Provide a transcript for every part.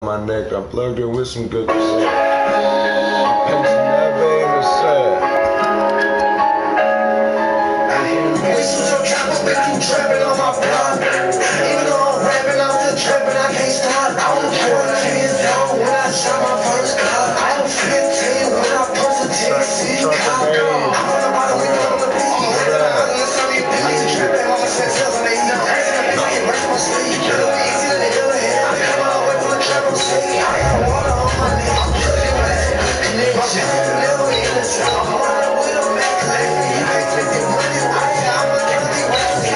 My neck, I plugged it with some good shit. I'm pacing that vein and sad. Trapping on my block. Even though I'm rapping, I'm still trapping, I can't stop. I was 14 years old when I shot my first cop. I was 15 when I punched a Tennessee cop. I'm on the bottom, we on the beat. I'm trapping on my senses, and they know. I can break my sleep, you know, easy than the other hand. I come all the way from the trapper city. I got water on my neck. I'm cooking with some good connection. Never in the shop. I'm riding with a Mac. You can't take the money. I'm a guilty rapper.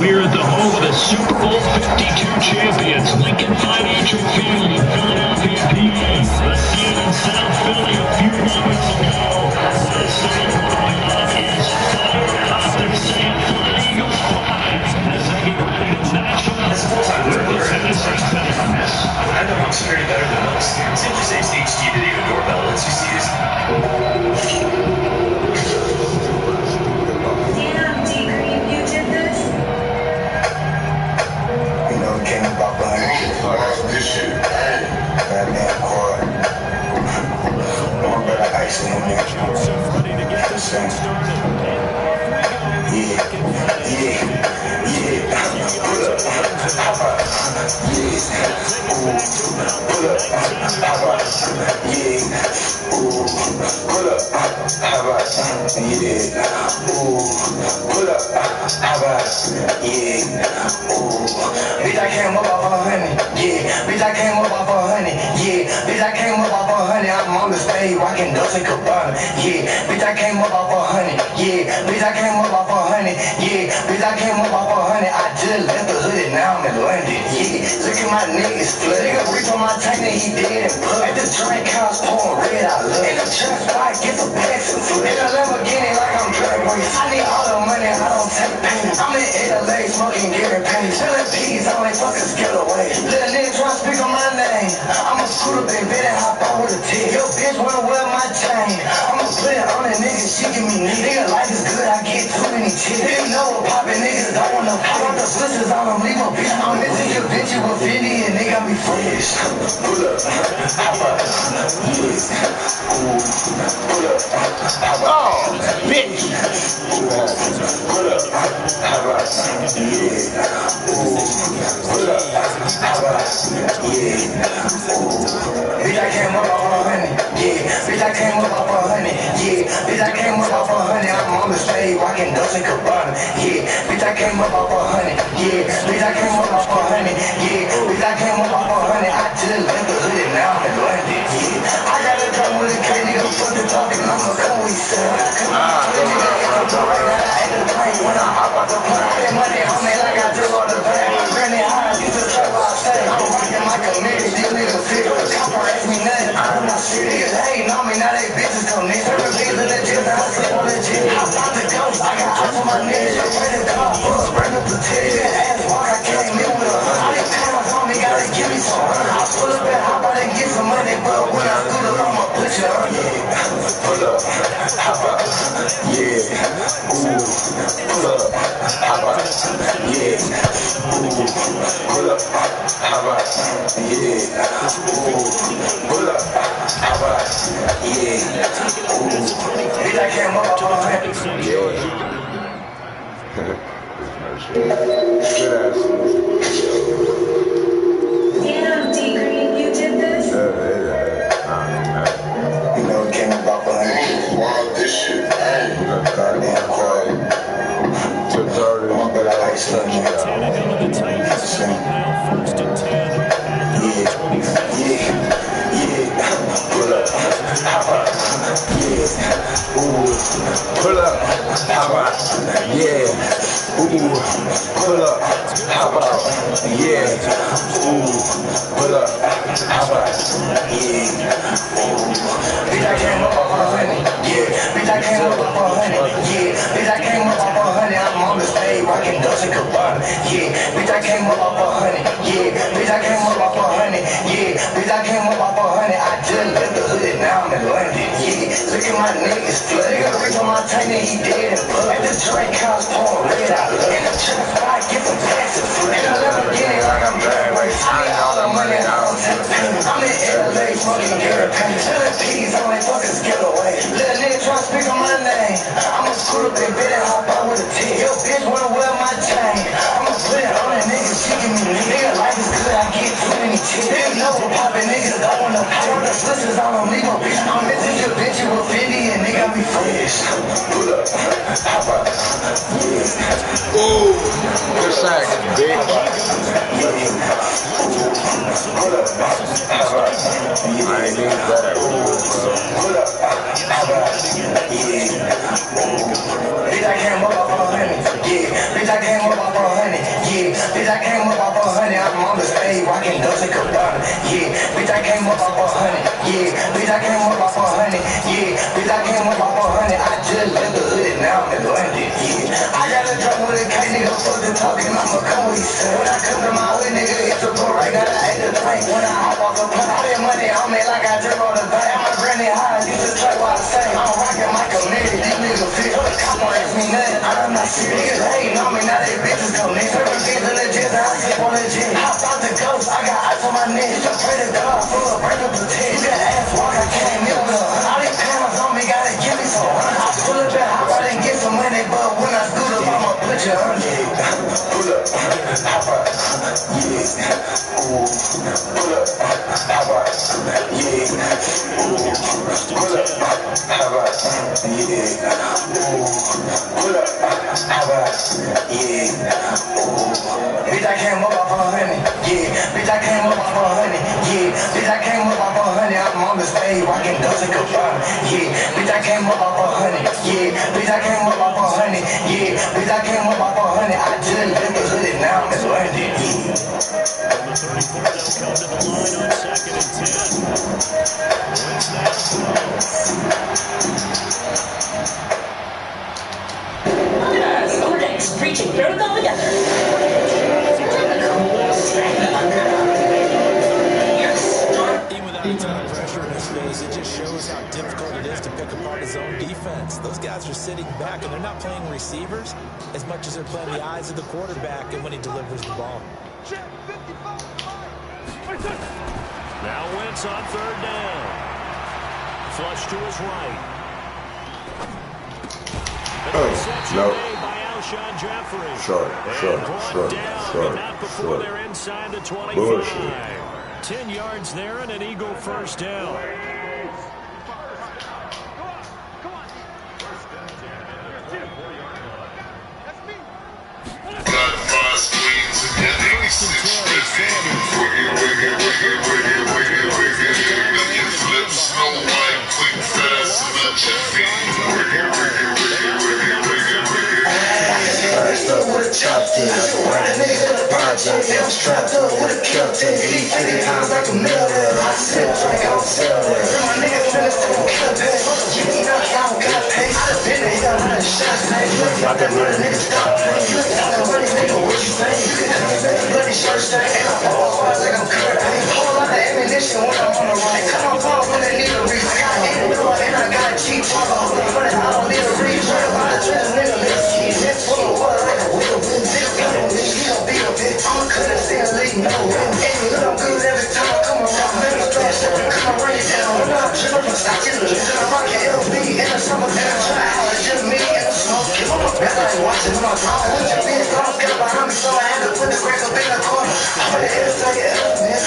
We're at the home of the Super Bowl 52 champions, Lincoln Financial Field in Philadelphia, PA. The scene in South Philly a few moments ago. The city is fired up. They're saying Philly Eagles fly as they get ready to match up. As a full-time burglar, I know I'm security better than most. It's interesting HG video doorbell lets you see this. Bitch, I came up off 100, yeah. Bitch, I came up off 100, yeah. Bitch, I came up off 100. I'm on the stage rocking Dolce & Gabbana, yeah. Bitch, I came up off 100, yeah. Bitch, I came up off 100, yeah. Bitch, I came up off 100. I just left the hood and now I'm in London, yeah. Look at my niggas flood. Nigga reach on my tank and he dead and blood. At the drink house pouring red, I love. In the trap spot, get the bags and food. In the Lamborghini like I'm drag race. I need all the money, I don't take pain. I'm in LA smoking, getting paid. Selling peas, I ain't fucking scared away. Little nigga try to speak on my name. I'm a scooter, baby, better hop on with a tip. Yo, bitch wanna wear my chain. I'ma put it on a nigga, she give me nigga. Nigga, life is good, I get too many chicks. Nigga know what poppin' niggas don't wanna pop. On the switches, I don't leave a bitch. I'm missing your bitch, you a 50 and nigga, I be fresh. Pull up, hop up, yeah. Ooh, pull up, hop up. Oh, bitch! Pull up, hop up, yeah. Ooh, pull up, hop up, yeah. Bitch, I came up off 100, yeah. Bitch, I came up off 100, yeah. Bitch, I came up off 100. I'm on the stage rocking Dolce & Gabbana, yeah. Bitch, I came up off 100, yeah. Bitch, I came up off 100, yeah. Bitch, I came up off 100. I just left the hood and now I'm in London, yeah. I got a drum with a K, nigga, fuck the talking, I'm a cool son. Come on, nigga, I'm right now. I ain't the plane when I hop out the plane. I get money on me like I do on the bank. Granny high, you just trap outside. I'm rocking my committee, these niggas feel. Copper ask me nothing, I'm not shit. Niggas hating on me, now they bitches come next. Every bitch in the gym, now I sleep on the gym. I'm about to go, I got eyes on my niggas. I'm ready to go, bring up the titties. Ass walk, I came in with 100. All these pounds on me, gotta give me some. I pull up and hop out and get some money, but when I do the I'ma put you on, yeah. Pull up, hop out, yeah. Ooh, pull up, hop out, yeah. Ooh, pull up, hop out, yeah. Ooh, pull up, hop out, yeah. Ooh, bitch, I came up Good ass. Damn, D Green, you did this? You know, it came about for this shit. Goddamn quiet. But I like slugging it out. Pull up. How about? Yeah. Ooh. Pull up. How about? Yeah. Ooh. Pull up. How about? Yeah. Ooh. Pull up. How about? Yeah. Ooh. Bitch, I came up off 100. Yeah. Bitch, I came up off 100. Yeah. Bitch, I came up off 100. I'm on the stage rocking Dolce & Gabbana. Yeah. Bitch, I came up off 100. Yeah. Bitch, I came up off 100. Yeah. Bitch, I came up off 100. I just left the hood and now I'm in London. Yeah. Look at my niggas flood. Nigga reach on my tank and he dead and blood. And the drink cops pouring red out. In the trap spot, get some taxes free. And I never get it like I'm drag race. I need all the money I don't take payment. I'm in LA fucking European. Selling peas on they fucking skill away. Little nigga try to speak on my name. I'ma screw up and bet it hop out with a tip. Yo bitch wanna wear my chain. I'ma put it on a nigga. She give me nigga life is good. I get too many chicks. Niggas know what poppin' niggas don't wanna pop. I want the sisters on them legal bitch. I'm missing your bitch you a 50 and nigga be fresh. Pull up. How about? Yeah. Ooh. Good sack, bitch. Pull up. How about? I ain't need that. Pull up. How about? Yeah. Bitch, I came up off 100. Yeah. Bitch, I came up off 100. Yeah. Bitch, I came up off 100. I'm on the stage rocking Dolce & Gabbana. Yeah. Bitch, I came up off 100. Yeah. Bitch, I came up off 100. Yeah. Bitch, I came up off 100. I just left the hood and now I'm in London. Yeah. I got a drum with a K, nigga, fuck the talking. I'ma come with you. When I come to my hood, nigga, it's a parade. Gotta act the tank. When I hop off the plane, all that money on me like I just on the bank. I'm a granny high, used to track while I say. I'm rocking my committee. These niggas fit. The cop won't ask me nothing. I'm not serious. Niggas hating on me, now they bitches come in. Serving things in the jet, I sleep on the jet. Hop out the ghost, I got ice on my neck. You can pray to God for a break of protect. You got ass walk, I came in with a all these panels on me, gotta give me some. I pull up and hop out and get some money, but when I scoot up, I'ma put you on it. Pull up, hop out, yeah. Ooh, pull up, hop out, yeah. Ooh, pull up, hop out, yeah. Ooh, pull up, hop out, yeah. Ooh, bitch, I came up off 100, yeah. Bitch, I came up off 100, yeah. Bitch, I came up off 100. I'm on the stage rocking Dolce & Gabbana, yeah. Bitch, I came up off 100, yeah. Bitch, I came up off 100, yeah. Bitch, I came up off 100. I just left the hood and now I'm in London, yeah. From the 34, they'll come to the line on 2nd and 10. One snap Look at us, Nordics, preaching protocol together. Even without a ton of pressure in his face, it just shows how difficult it is to pick apart his own defense. Those guys are sitting back, and they're not playing receivers as much as they're playing the eyes of the quarterback and when he delivers the ball. Now Wentz on 3rd down. Flush to his right. No. Short. Inside the 25. Bullshit. 10 yards there and an Eagle 1st down. Got 5 screens and 86 Make your flips snow white, quick, fast, and let your Strapped up with a chopstick, running niggas to the project. I'm strapped up with a Celtic, 50 times like a miller. I sip like I'm selling. My niggas finna step on Celtic. You know I don't got paid. I done been here, I done shot snake. Look like that money, niggas stop playing. You look out that money, nigga, what you saying? You can come back, bloody shirt stain. And I'm all hard like I'm Kurt. Whole lot of ammunition when I'm on the run. Cut my phone when they need a reach. I got 80 door and I got a cheap talk. I don't need a reach. Try to buy the dress, nigga, let's see. It's full of water like a wheel. I'ma cut it, say a leak, no. Hey, look, I'm good every time. Come around, let me flash up. Come on, run it down. When I'm tripping, stop it. I'm rocking LB in the summer, and I try. It's just me and the watching on my phone. Big songs got behind me, so I had to put the record up in the corner. I'm the inside, yeah, man.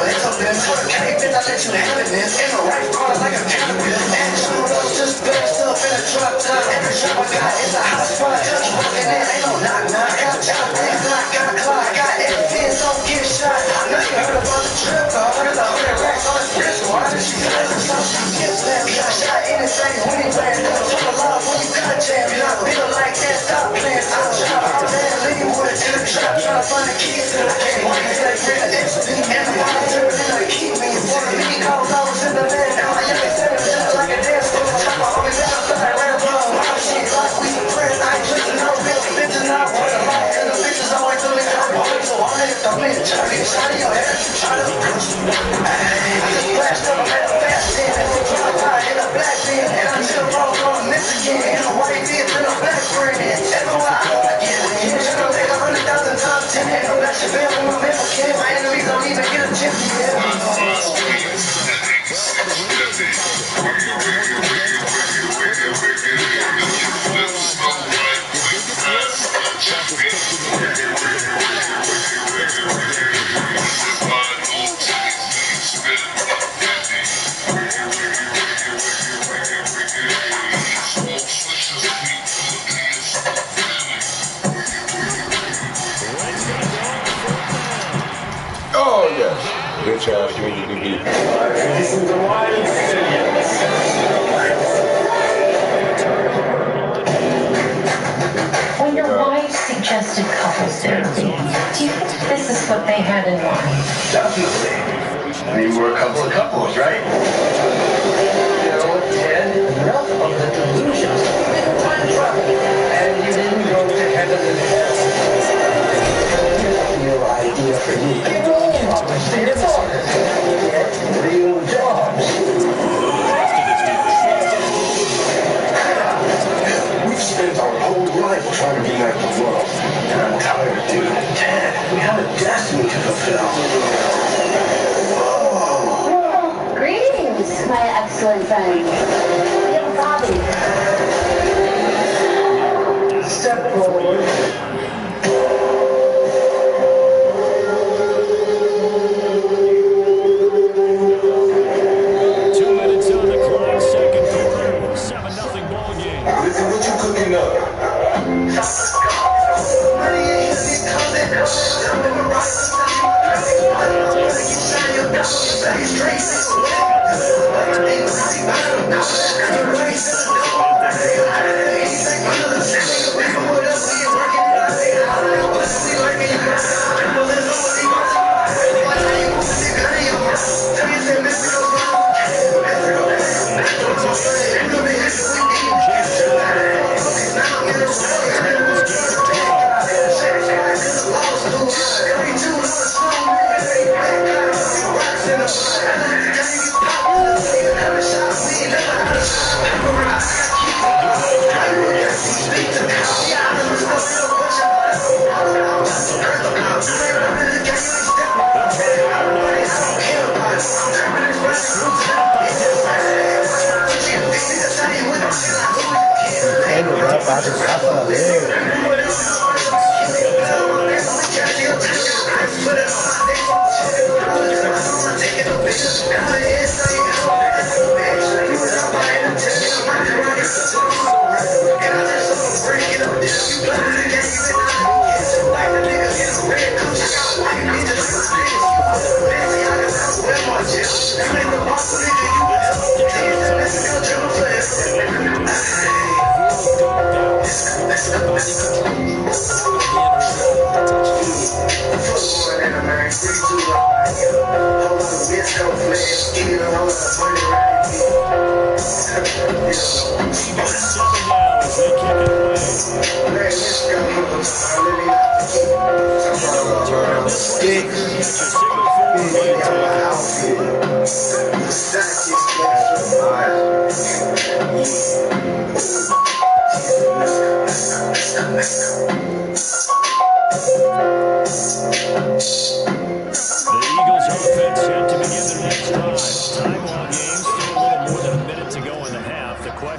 Let's open it. Can't bitch, I let you have it, man. In the right corner like a cannabis. And you know, just backed up in a drop top. Every drop I got is a hot spot. Just walking in, ain't no knock, knock. Got job things, got a clock. Got everything, don't get shot. Now you heard about the trip, dog. Got the 100 racks on his wrist. Why did she say something? Get slammed, got shot anything when he ran. Talk a lot when you got jammed. You're not feeling like that, stop playing. I'm trying to man, leave with it in the trap. Trying to find the keys to the game. Why you say real destiny? And the bottom turn in the keep me. For me, cause I was in the man. Now I ain't standing just like a dance floor. I'm always out of the red ball. My shit like we some friends. I ain't drinking no real bitches. I want a lot. And the bitches always do me down. So I hit the man. Try to shot in your head. Try to push me. I just flashed up. I had a fast in. And it's a tie in a black bin. And I still roll on Mexican. And a white bitch and a black friend. That's why I get it. You know, take 100,000 times 10. And I'm not your man when my man came. My enemies don't even get a chance to get Oh, yes. Bitch ass when you can be. When your wife suggested couples therapy, do you think this is what they had in mind? Definitely. I mean, we're a couple of couples, right? You know, Ted, enough of the delusions. You didn't time travel, and you didn't go to heaven and hell. Here's your idea for you. Get rolling on the state of orders. Get real jobs. We've spent our whole life trying to unite the world. And I'm tired, dude. Ted, we have a destiny to fulfill. Greetings, my excellent friend. Young Bobby. Step forward.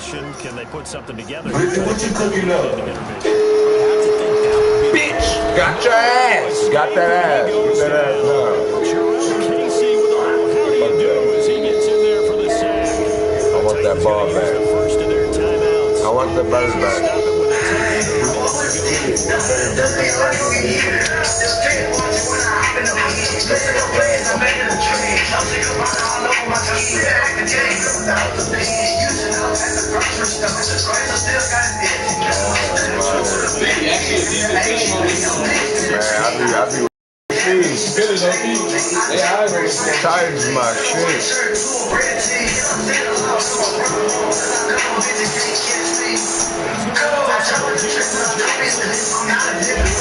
question, can they put something together? What you cooking up? Bitch! Got your ass! Got that ass! Get that ass down. Casey with a little how do you do as he gets in there for the sack. I want that ball back. The first of their timeouts. I want the bird Stop back. it with a Titans my shit.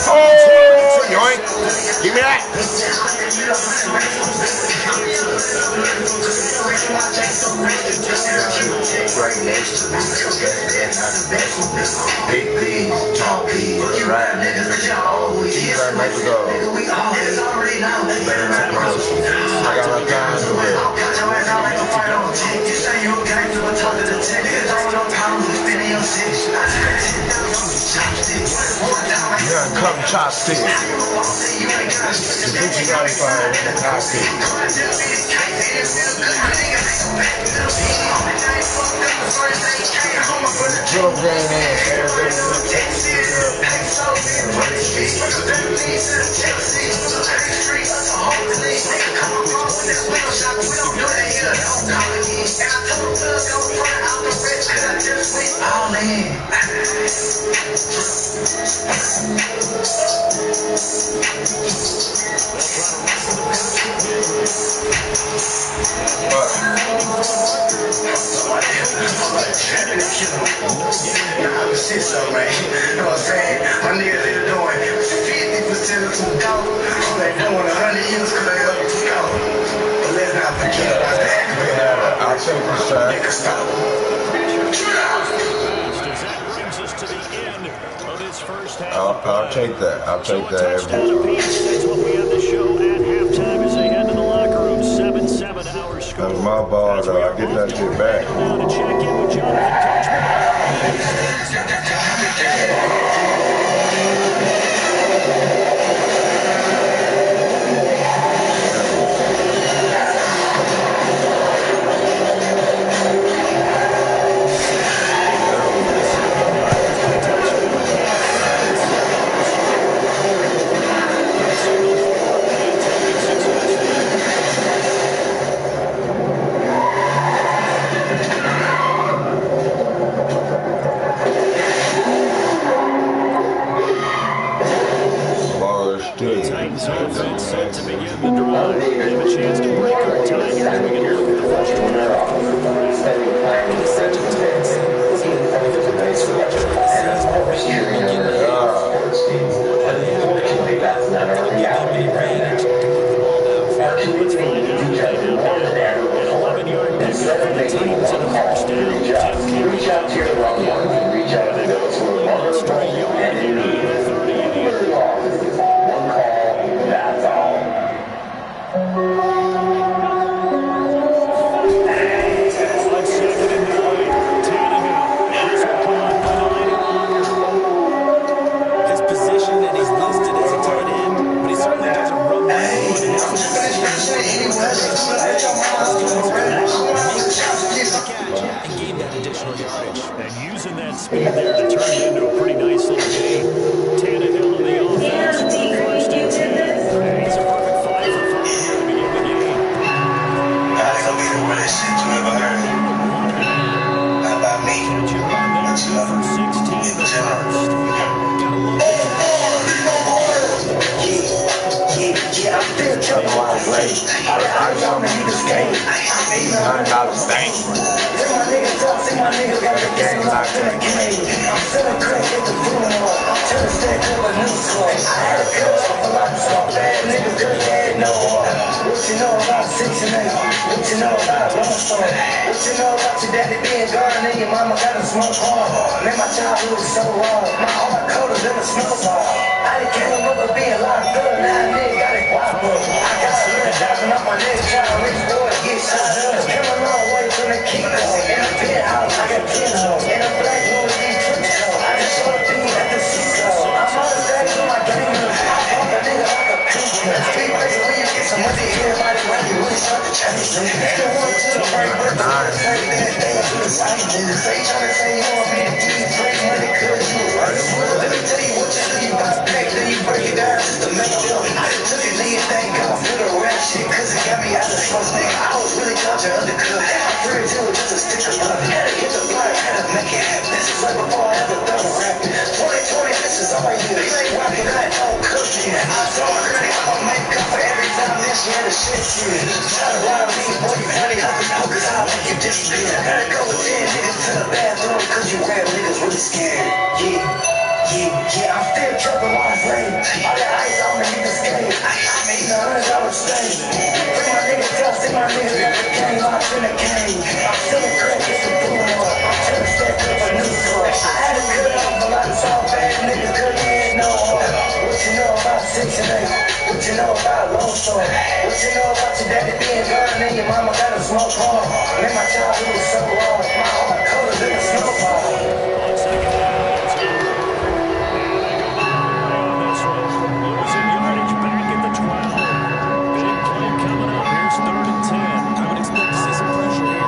Oh, yoink. Give me that. Big bees, tall bees, right niggas, always. Better not close. I got my time to it. You got come chopstick. The bitch you got fire with the chopstick. Drill game in. I'll take this track. I'll take that. I'll take that every time. That's what we have to show at halftime as they head to the locker room. 7-7 our score. That's my ball, though. I get that shit back. Now to check in with Jonathan Titans offense set to begin the drive. They have a chance to break our tie here as we get a look at the first 20. Unfortunately, that's not our reality right now. Let's find out. An 11-yard pickup for the Titans and a first down. Reach out to your loved ones and reach out to those who are vulnerable and in need. One call, that's all. His position and he's listed as a tight end, but he certainly doesn't run that and gain that additional yardage. And using that speed there to turn it into a pretty nice little game. Tannehill in the offense for the first and 10. He's a perfect 5 for 5 here to begin the game. That's gonna be the realest shit you ever heard. Not by me. But you know, For 16 in the first. Yeah, I'm still telling a lot of ways. I don't need this game. $9 bank. See my niggas got the game locked in the game. I'm selling crack at the funeral. I'm trying to stack up a new score. I had a pill off a lot of stuff. Bad niggas just had no more. What you know about 6 and 8? What you know about long story. What you know about your daddy being gone and your mama got a smoke hard. Man, my childhood was so wrong. My heart colder than a snowball. I done came up with being locked up. Now a nigga got it wild. I got 100,000 off my neck, trying to reach for it, get shot up. Came a long way from the Kiko. In a penthouse, I got 10 hoes. In a black room with these tricks. I just saw a thing at the Cisco. I'm on the stage with my gamers. I pump a nigga like a pinky. Big place when you get some money, everybody right, you really start to change. Still one to the break, but the same thing that they do the same. Say you tryna say you want me to give you free money, cause you right. Let me tell you what you do, you buy back, then you break it down just to make them. I just took it, nigga, thank God for the rap shit, cause it got me out of smoke, nigga. I was really dodging undercut. My friend too, just a sticker blood. Had to hit the block, had to make it happen. This is right before I ever done rapping. 2020, this is all I hear. You ain't rocking, I ain't no cookie. I saw a girl, I'ma make up for every time this year the shit shit. Try to ride me, boy, you honey, I can know, cause I'll make you disappear. Gotta go with 10 niggas to the bathroom, cause you rap niggas really scared. Yeah, I'm still tripping while it's late. All that ice on me, you can skate. I made $100 stay. Free my niggas, tell, see my niggas got the game locked in the game. I'm selling crack, it's a boom up. I'm trying to stack up a new car. I had to cut off a lot of soft ass niggas, cause you ain't no more. What you know about 6 and 8? What you know about Lone Star? What you know about your daddy being gone and your mama got a smoke hard? Man, my childhood was so wrong. My heart colder than a snowball. Losing yardage back at the 12. Big play coming up. Here's 3rd and 10. I would expect to see some pressure here.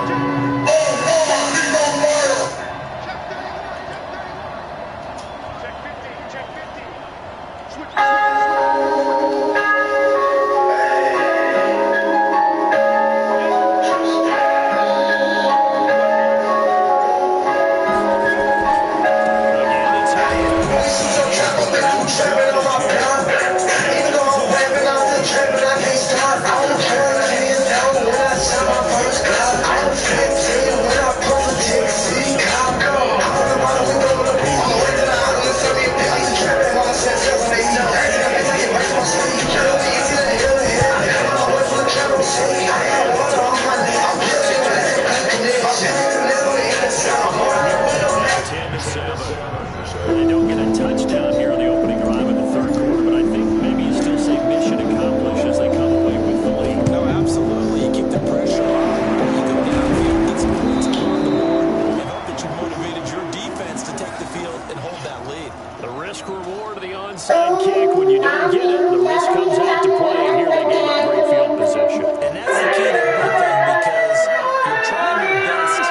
They don't get a touchdown here on the opening drive in the 3rd quarter, but I think maybe you still say mission accomplished as they come away with the lead. No, absolutely. You keep the pressure on. You go downfield, get some points on the board, and hope that you motivated your defense to take the field and hold that lead. The risk reward of the onside kick. When you don't get it, the risk comes out to play, and here they gave up great field position. And that's the key to everything, because you're trying your best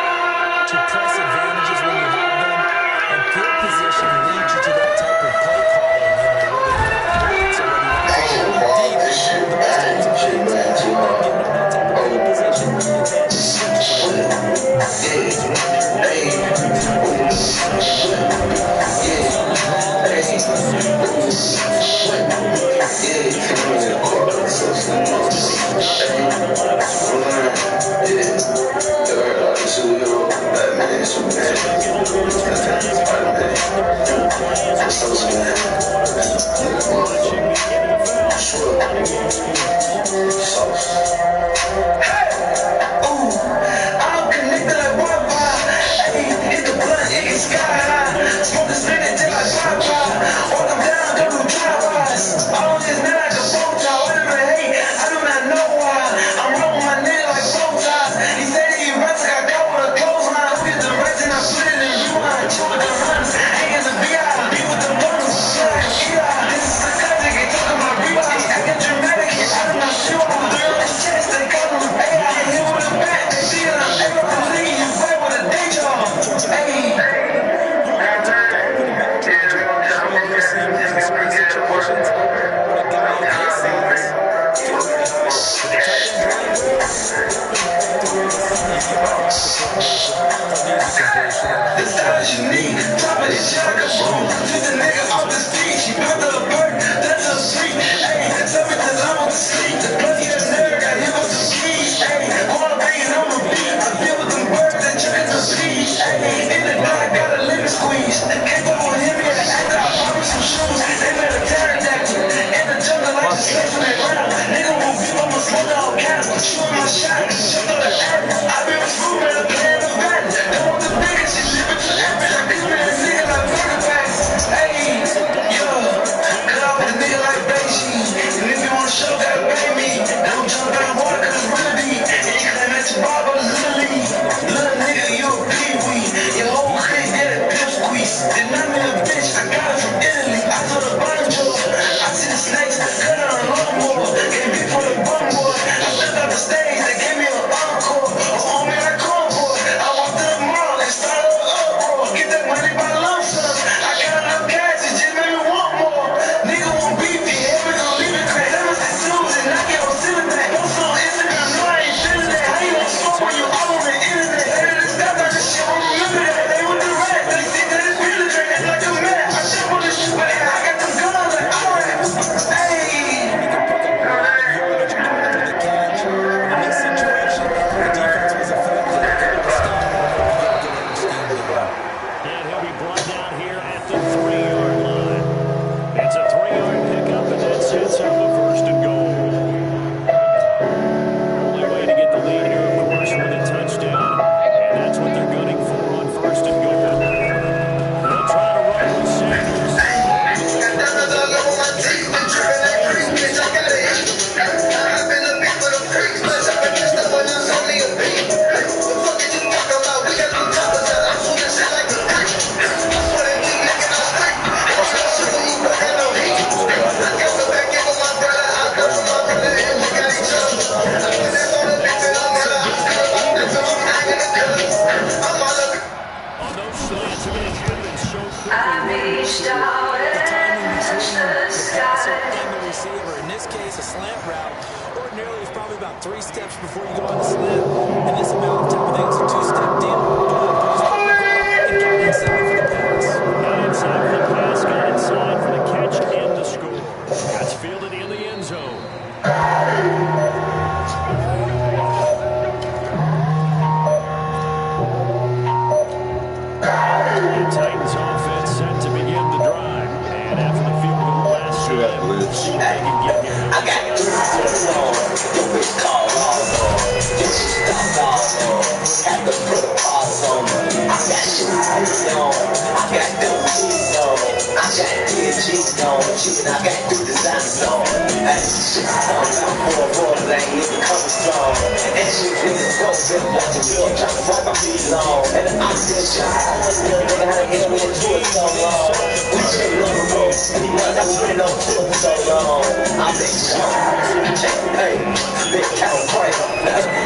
to press advantages when you have them, and field position leads you to that type of play calling, whether blitz or whether you want to go deep. Those types of things, getting on that type of field position, I'm connected like Wi-Fi. Hey, hit the blunt, it can sky high. Smoke the spinach till I pop. Walk them down, do them drive-bys. All this man like a bow tie. Whatever they hate, I do not know why. I'm rolling my nigga like bow ties. He said he runs, I got with a clothesline. Look at the rest and I put it in rewind. Chill with the runs, hang in the BI. Be with the bones, this is the cousin, they talking about rewind. Acting dramatic, I do not show up. They're on his chest, they call him AI. Hit with a bat, they see that I'm able to leave you play with a day job. Hey. The style you need, dropping this shit like a boom. Just a nigga off the street, she built a bird, that's a street. Hey, tell me cause I'm on the street. Plus he a nerd, got hit with some keys. Hey, all banging on the beat. I deal with them birds that chicken to speech. Hey, in the dark, got a lemon squeeze. Can't go on him yet, after I bought me some shoes. They better pterodactyl. In the jungle like the slaves when they rap. Nigga won't be almost smoke all cats. Shooting my shot, shut up the ass. I be Did not mean a bitch, I got it from Italy. I told her bonjour. I see the snakes, cut on a lawnmower. Gave me for the bum boy. I stepped off the stage, they gave me an encore. Oh man, I cardboard. I walked to the mall and started an uproar. Get that money by lump sum. I got enough cash, it just made me want more. Nigga won't beat me, and we gon' leave it crack. That was the shoes and I get on ceiling back. Post on Instagram, no I ain't feeling that. How you gon' smoke when you all on the internet? They didn't stop that shit, won't remember that. They with the rats, they think that it's really drink. That's like a man. I shit on this shit, but I got them guns like alright. Hey. In this situation, the defense was effective. Able to stop it and get a good understanding of the game. And he'll be brought down here at the 3-yard line. It's a 3-yard pickup, and that sets up a first and goal. Only way to get the lead here, of course, with a touchdown. And that's what they're gunning for on first and goal. They'll try to run with Sanders. On those slants, I mean, it happens so quickly. The timing between the passer and the receiver. In this case, a slant route. Ordinarily, it's probably about 3 steps before you go on the slant. In this amount of time, I think it's a 2-step deal. And got inside for the pass. Got inside for the pass, got inside for the catch and the score. That's fielded in the end zone. The Titans offense set to begin the drive. And after the field goal last time, let's see what they can get here. I got 3 years on, your bitch call all on. This is stop all on. Have to put a pause on me. I got shit on. I got them G's on. I got DG's on. I got 3 designs on. Hey, shit on. I'm 4 but I ain't even coming strong. And shit niggas go, been watching me. I'm trying to fight my beat long. And I'm still shy. I was still nigga how to hit me and do it so long. We shit love the road. Because I've been on tour for so long. I'm big strong. Hey, big California.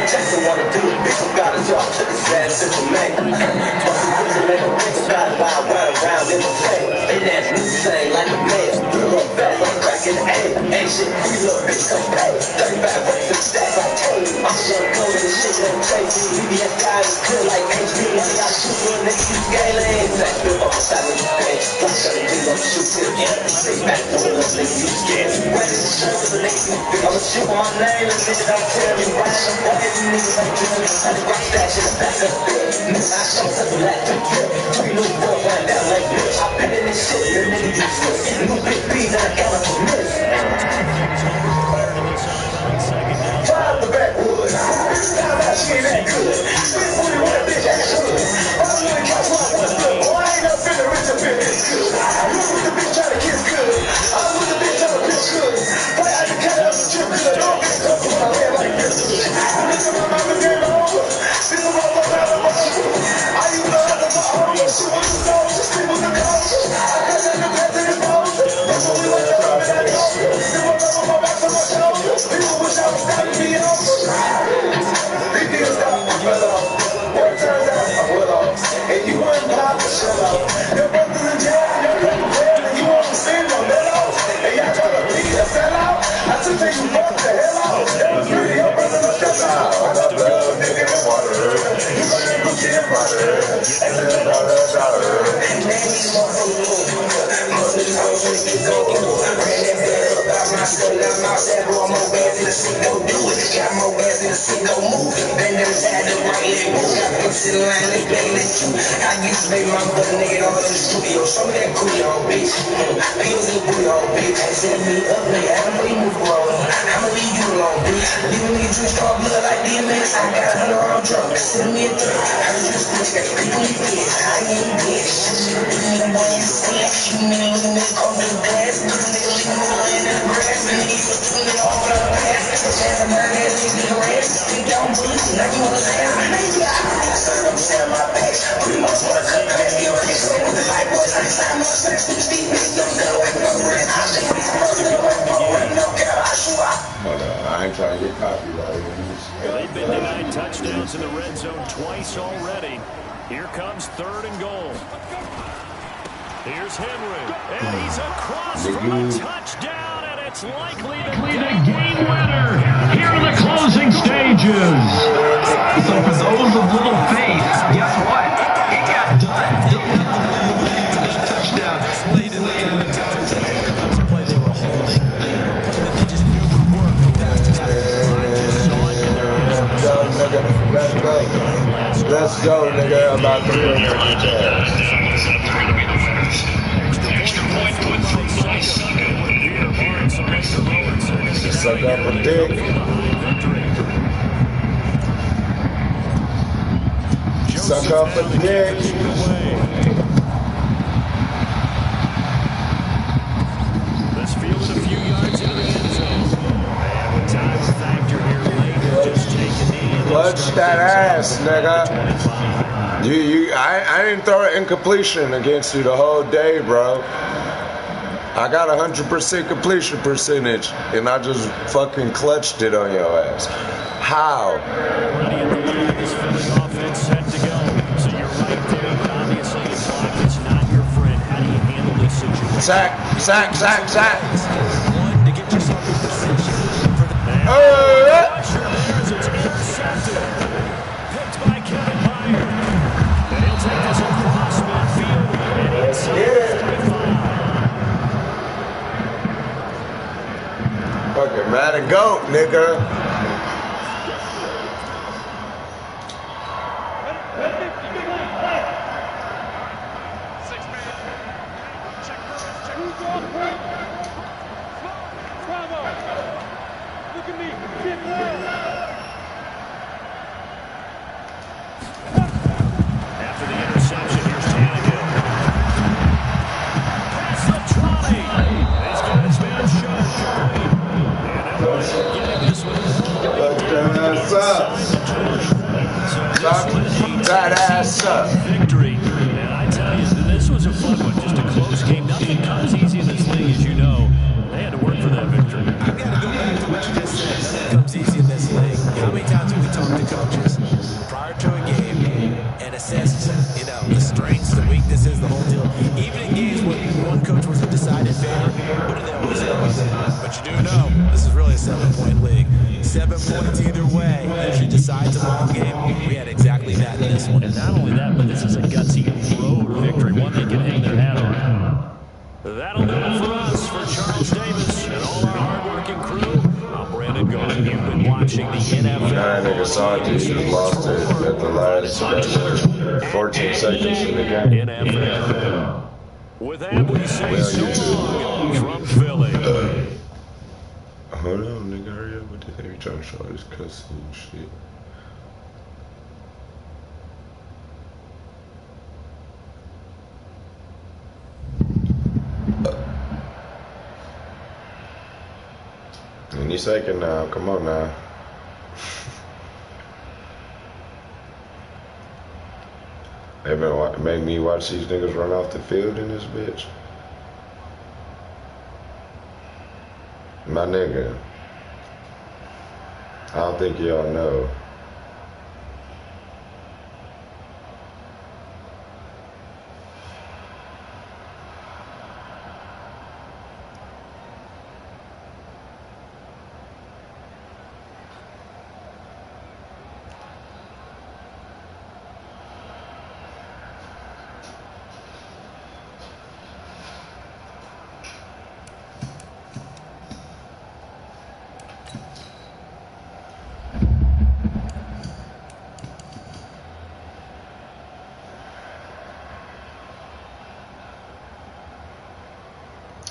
Jackson wanna do it, bitch. I got a job. Took his ass to the man. But the make a bitch about it. Ride around in the play. They dance the same like a man. Look fast, I'm cracking the A. Ain't shit, you little bitch, come pay. 35 bucks and stacks, I told you. I'm so cold and the shit don't chase me. BBS guys is good like HP. I shoot for a nigga, you scaling. That flip off the side of the page. Flash on the G's, I'm shoot to the end. Say back for the little nigga, you scared. Where is the shirt for the nigga? I'ma shoot for my name and bitch, I'll tell you. Why some boy, you niggas ain't doing it. I just rock stash in the back of the bed. Nigga, I show something like the drip. 3 little boys running down like bitch. I bet in this shit, the nigga useless. New big B's and I got him for miss. Drive the backwood. Now that she ain't that good. Spit booty with a bitch ass hood. All I'm gonna catch one with a flip. Boy, I ain't never been a rich up in this good. You with the bitch trying to kiss good. I was with the bitch trying to bitch good. Boy, I just catch up the strip good. Don't get come from my head like this. Nigga, my mama game over. This is all about the muscle. I use the other for all the shit with the soul. Just sleep with the culture. I got that new pet in the bones. That's what we want to rub in that nose. They want to rub my back from my shoulder. People wish I was stopping me off. These niggas stop my brother. Boy, it turns out I put off. And you wouldn't pop the shut up. Your brother's in jail and your brother's dead. And you won't see no let off. And y'all trying to beat a sellout. I just think you fuck the hell out. That was really your brother to step out. I love blood, nigga, in water. You gonna go get him out of here. And then the dollar. And then he's more for the moon. Most of the time, I'm gonna get gold. Ran that bed up out my soul. Now I'm out there, boy, more bands in the seat, go do it. Got more bands in the seat, go move it. Bend them side, the right leg move. Got them sitting around, they playing that you. I used to make my brother nigga all in the studio. Show me that coolie on, bitch. Pills in the booty on, bitch. Set me up, nigga. I don't leave me alone. I'ma leave you alone, bitch. Leaving me drink strong blood like DMX. I got 100 on drunk. Send me a drink. I was just bitch, got people in bed. I ain't bitch. Nigga, boy, you see it. You nigga looking at on the glass. Nigga leaving me laying in the grass. Nigga, you was doing it all for the past. Chance of my ass, nigga, the rest. Think down bullets, now you wanna laugh. Maybe I serve them, stand my back. Pretty much wanna cut back your face. Hold on, I ain't trying to get copyrighted. They've been denied touchdowns in the red zone twice already. Here comes 3rd and goal. Here's Henry, and he's across for a touchdown, and it's likely the game winner here in the closing stages. So for those of little faith, guess what? It got done. Touchdown. Let's go, nigga. I'm about to bring her suck up a dick. Suck up a dick. Let's field it a few yards into the end zone. And with time factor here late, just take a knee. Clutch that ass, nigga. I didn't throw an incompletion against you the whole day, bro. I got 100% completion percentage, and I just fucking clutched it on your ass. How? Offense set to go. So you're right there, but obviously the clock is not your friend. How do you handle this situation? Sack. One, to get yourself in position for the Pressure there as it's intercepted. Picked by Kevin Meyer. And he'll take this across midfield and inside 35. Fucking mad and goat, nigga. After the interception, here's Tannehill. Pass to Trotty. He's got his man shut. And Edwards getting this one. That ass up. Victory. And I tell you, this was a fun one. Just a close game. Nothing comes easy in this league, as you know. They had to work for that victory. I've got to go back to what you just said. Nothing comes easy in this league. How many times have we talked to coaches prior to a game and assessed, the strengths, the weaknesses, the whole deal? Even in games where one coach was a decided favorite, what do they always say? But you do know, this is really a 7-point league. 7 points either way usually decides a ball game. We had exactly that in this one. And not only that, but this is a gutsy road victory, one they can hang their hat on. That'll do it for us, for Charles Davis and all our hardworking crew. I'm Brandon Garden. You've been watching the NFL. That nigga saw it, just lost it at the last 14 seconds in the game. NFL. With that, we say so long from Philly. Hold on, nigga, hurry up with this. They trying to show this cussing shit. Any second now, come on now. They been make me watch these niggas run off the field in this bitch. My nigga, I don't think y'all know.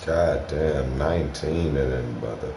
God damn, 19 of them motherfuckers.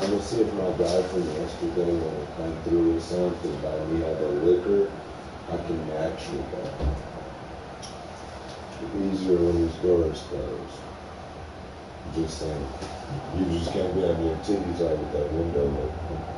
I'm gonna see if my guy from yesterday wanna come through or something. By me have a liquor, I can match with that. Easier when his door is closed. Just saying. You just can't be having your titties out with that window open.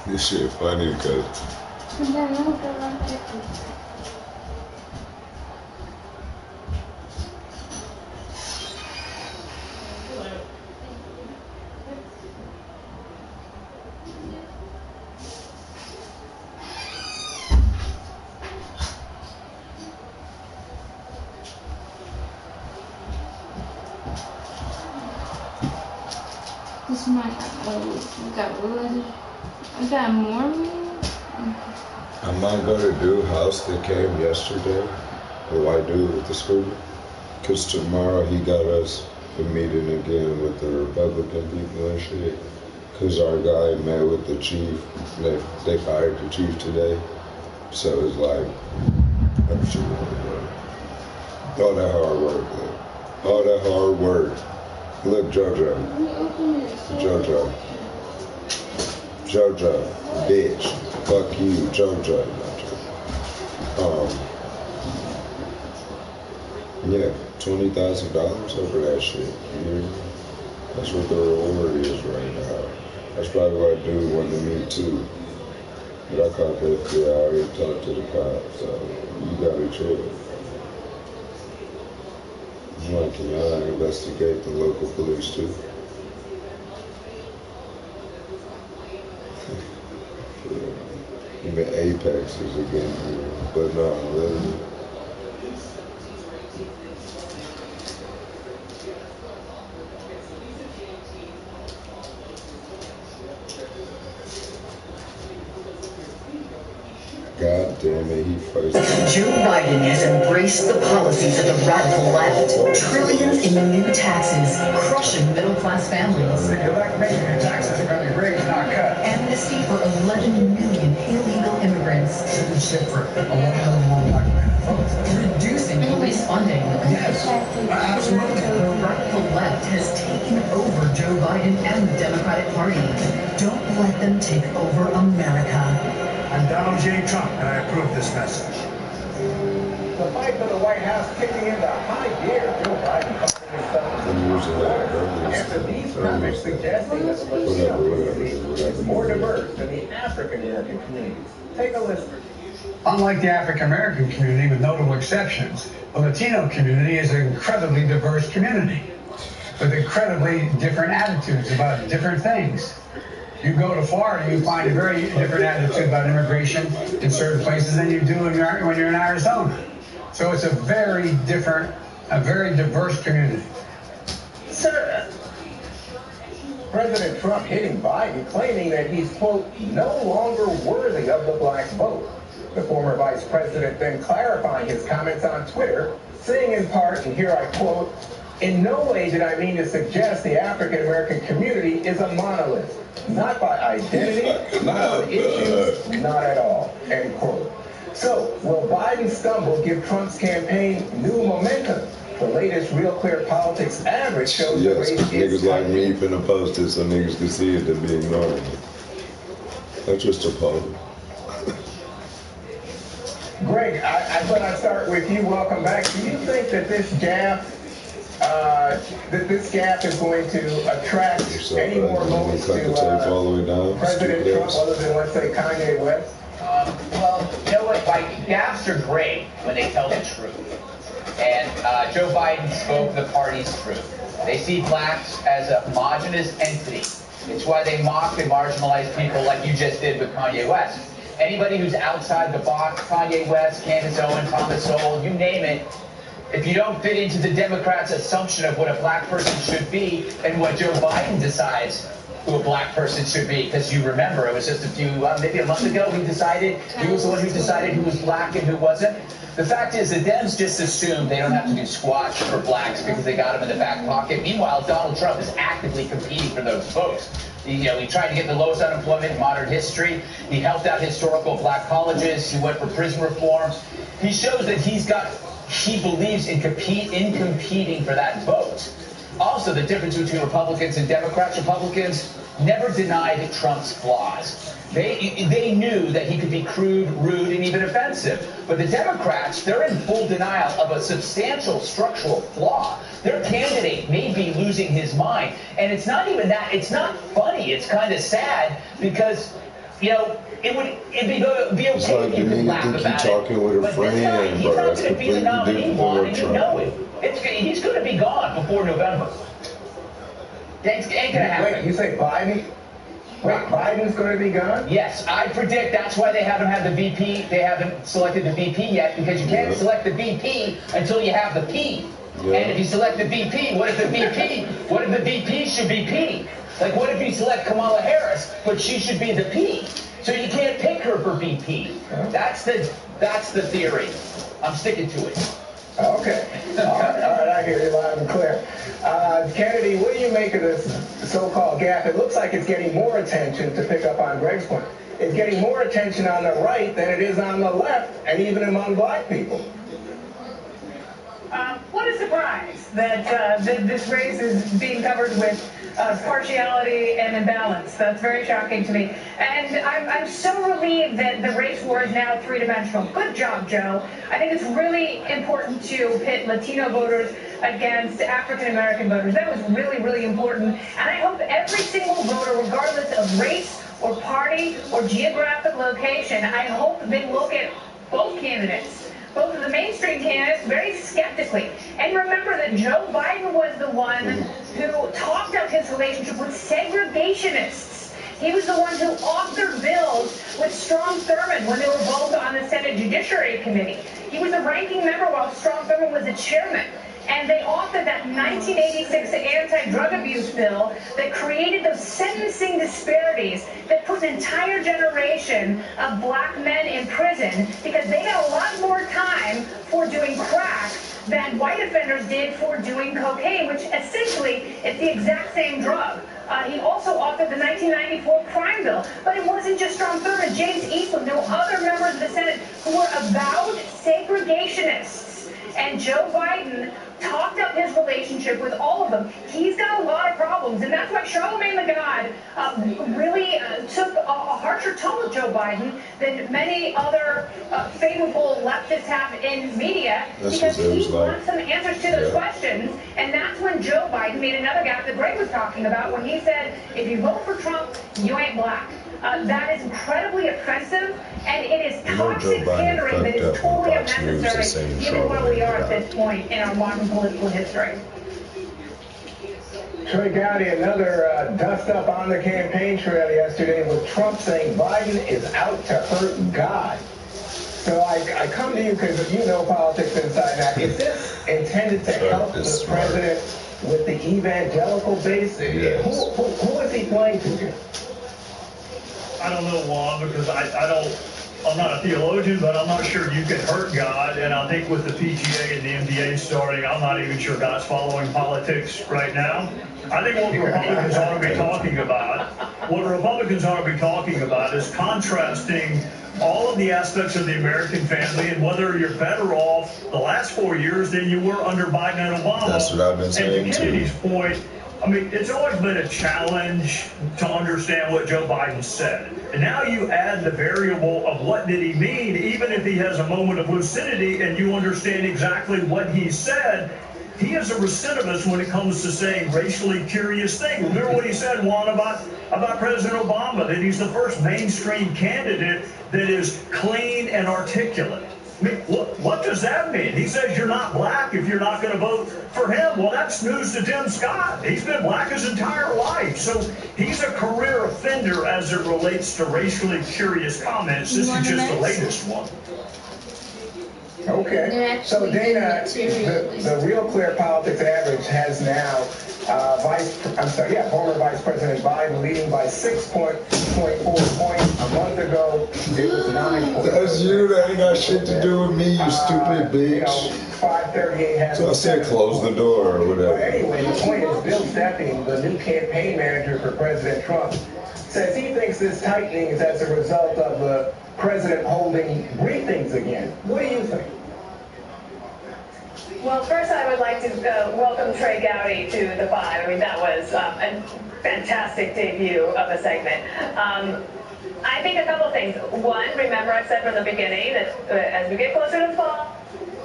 This shit funny because this might I got more. I'm not gonna do house that came yesterday, the white dude with the scooter, because tomorrow he got us a meeting again with the Republican people and shit, because our guy met with the chief, they fired the chief today, so it's like, that shit won't work. All that hard work, look. All that hard work. Look, JoJo, bitch, fuck you, JoJo. Yeah, $20,000 over that shit. Yeah. That's what the reward is right now. That's probably what I do want to meet too. But I caught that kid out here and talked to the cops, so you gotta chill. I'm like, can y'all investigate the local police too? Even Apex is against me, but no, really. God damn it, he first. Joe Biden has embraced the policies of the radical left. Trillions in new taxes, crushing middle-class families. If you like making your taxes are going to be raised, not cut. Amnesty for 11 million illegal immigrants. Citizenship for 11 million black men. Reducing police funding. Yes, absolutely. The radical left has taken over Joe Biden and the Democratic Party. Don't let them take over America. I'm Donald J. Trump, and I approve this message. The fight for the White House kicking into high gear. Joe Biden after these topics suggesting that the Latino community is more diverse than the African American communities. Take a listen. Unlike the African American community, with notable exceptions, the Latino community is an incredibly diverse community with incredibly different attitudes about different things. You go to Florida, you find a very different attitude about immigration in certain places than you do when you're in Arizona. So it's a very different, a very diverse community. Sir, President Trump hitting Biden, claiming that he's, quote, no longer worthy of the black vote. The former vice president then clarifying his comments on Twitter, saying in part, and here I quote, in no way did I mean to suggest the African American community is a monolith. Not by identity, not on issues, not at all, end quote. So, will Biden's stumble give Trump's campaign new momentum? The latest Real Clear Politics average shows the race is niggas like me finna post it so niggas can see it and be ignoring it. That's just a poll. Greg, I thought I'd start with you. Welcome back. Do you think that this gap is going to attract any more votes to President Trump other than, let's say, Kanye West? Well, you know what, Mike? Gaps are great when they tell the truth. And Joe Biden spoke the party's truth. They see blacks as a homogenous entity. It's why they mock and marginalize people like you just did with Kanye West. Anybody who's outside the box, Kanye West, Candace Owens, Thomas Sowell, you name it, if you don't fit into the Democrats' assumption of what a black person should be and what Joe Biden decides who a black person should be, because you remember it was just maybe a month ago he was the one who decided who was black and who wasn't. The fact is the Dems just assume they don't have to do squash for blacks because they got them in the back pocket. Meanwhile, Donald Trump is actively competing for those votes. He tried to get the lowest unemployment in modern history. He helped out historical black colleges. He went for prison reforms. He shows that he believes in competing for that vote. Also, the difference between Republicans and Democrats, Republicans never denied Trump's flaws. They knew that he could be crude, rude, and even offensive. But the Democrats, they're in full denial of a substantial structural flaw. Their candidate may be losing his mind. And it's not even that. It's not funny. It's kind of sad because, you know, it'd be okay if you could laugh about it. Talking with a but friend, this guy, he's not going to be the nominee, Juan, and you know it. He's going to be gone before November. Ain't going to happen. Wait, you say Biden? Wait, Biden's going to be gone? Yes, I predict that's why they haven't had the VP. They haven't selected the VP yet, because you can't select the VP until you have the P. Yeah. And if you select the VP, what if the VP should be P? Like, what if you select Kamala Harris, but she should be the P? So you can't pick her for VP. That's the theory. I'm sticking to it. Okay. All right, I hear you loud and clear. Kennedy, what do you make of this so-called gap? It looks like it's getting more attention, to pick up on Greg's point. It's getting more attention on the right than it is on the left, and even among black people. What a surprise that this race is being covered with partiality and imbalance. That's very shocking to me. And I'm so relieved that the race war is now three-dimensional. Good job, Joe. I think it's really important to pit Latino voters against African-American voters. That was really, really important. And I hope every single voter, regardless of race or party or geographic location, I hope they look at both candidates, both of the mainstream candidates, very skeptically. And remember that Joe Biden was the one who talked up his relationship with segregationists. He was the one who authored bills with Strom Thurmond when they were both on the Senate Judiciary Committee. He was a ranking member while Strom Thurmond was the chairman. And they authored that 1986 anti-drug abuse bill that created those sentencing disparities that put an entire generation of black men in prison because they got a lot more time for doing crack than white offenders did for doing cocaine, which essentially is the exact same drug. He also authored the 1994 crime bill. But it wasn't just Strom Thurmond. James Eastland, there were other members of the Senate who were avowed segregationists. And Joe Biden talked up his relationship with all of them. He's got a lot of problems, and that's why Charlemagne the God really took a harsher tone with Joe Biden than many other favorable leftists have in media, because he wants some answers to those questions. And that's when Joe Biden made another gap that Greg was talking about when he said, if you vote for Trump, you ain't black. That is incredibly offensive, and it is toxic pandering that is totally unnecessary given where we are at this point in our modern political history. Troy Gowdy, another dust-up on the campaign trail yesterday with Trump saying Biden is out to hurt God. So I come to you because you know politics inside out. Is this intended to help the president with the evangelical base? Yes. Who is he playing to here? I don't know, Juan, because I'm not a theologian, but I'm not sure you can hurt God. And I think with the PGA and the NBA starting, I'm not even sure God's following politics right now. I think what Republicans ought to be talking about is contrasting all of the aspects of the American family and whether you're better off the last 4 years than you were under Biden and Obama. That's what I've been saying, and to Kennedy's point, I mean, it's always been a challenge to understand what Joe Biden said. And now you add the variable of what did he mean, even if he has a moment of lucidity and you understand exactly what he said. He is a recidivist when it comes to saying racially curious things. Remember what he said, Juan, about President Obama, that he's the first mainstream candidate that is clean and articulate. I mean, what does that mean? He says you're not black if you're not going to vote for him. Well, that's news to Tim Scott. He's been black his entire life. So he's a career offender as it relates to racially curious comments. This is just the latest one. Okay. So, Dana, the Real Clear Politics Average has now former Vice President Biden leading by 6.4 points. A month ago, it was 9 points. That's you. That ain't got shit to do with me, you stupid bitch. 538 has. So I said close the door or whatever. But anyway, the point is Bill Stepping, the new campaign manager for President Trump, says he thinks this tightening is as a result of the president holding briefings again. What do you think? Well, first I would like to welcome Trey Gowdy to the Five. I mean, that was a fantastic debut of a segment. I think a couple of things. One, remember I said from the beginning that as we get closer to fall,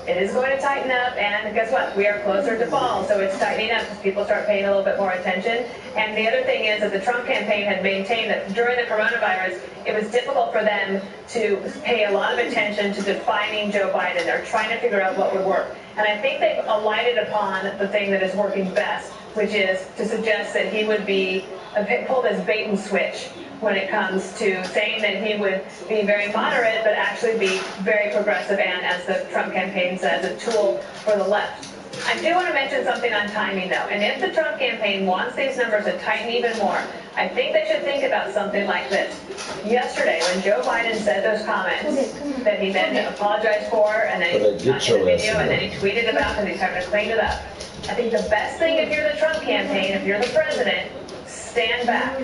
it is going to tighten up, and guess what? We are closer to fall, so it's tightening up as people start paying a little bit more attention. And the other thing is that the Trump campaign had maintained that during the coronavirus, it was difficult for them to pay a lot of attention to defining Joe Biden. They're trying to figure out what would work. And I think they've alighted upon the thing that is working best, which is to suggest that he would be pulled as bait and switch when it comes to saying that he would be very moderate, but actually be very progressive and, as the Trump campaign says, a tool for the left. I do want to mention something on timing, though. And if the Trump campaign wants these numbers to tighten even more, I think they should think about something like this. Yesterday, when Joe Biden said those comments that he then apologized for, and then he got the video, and then he tweeted about because he's having to clean it up. I think the best thing if you're the Trump campaign, if you're the president, stand back.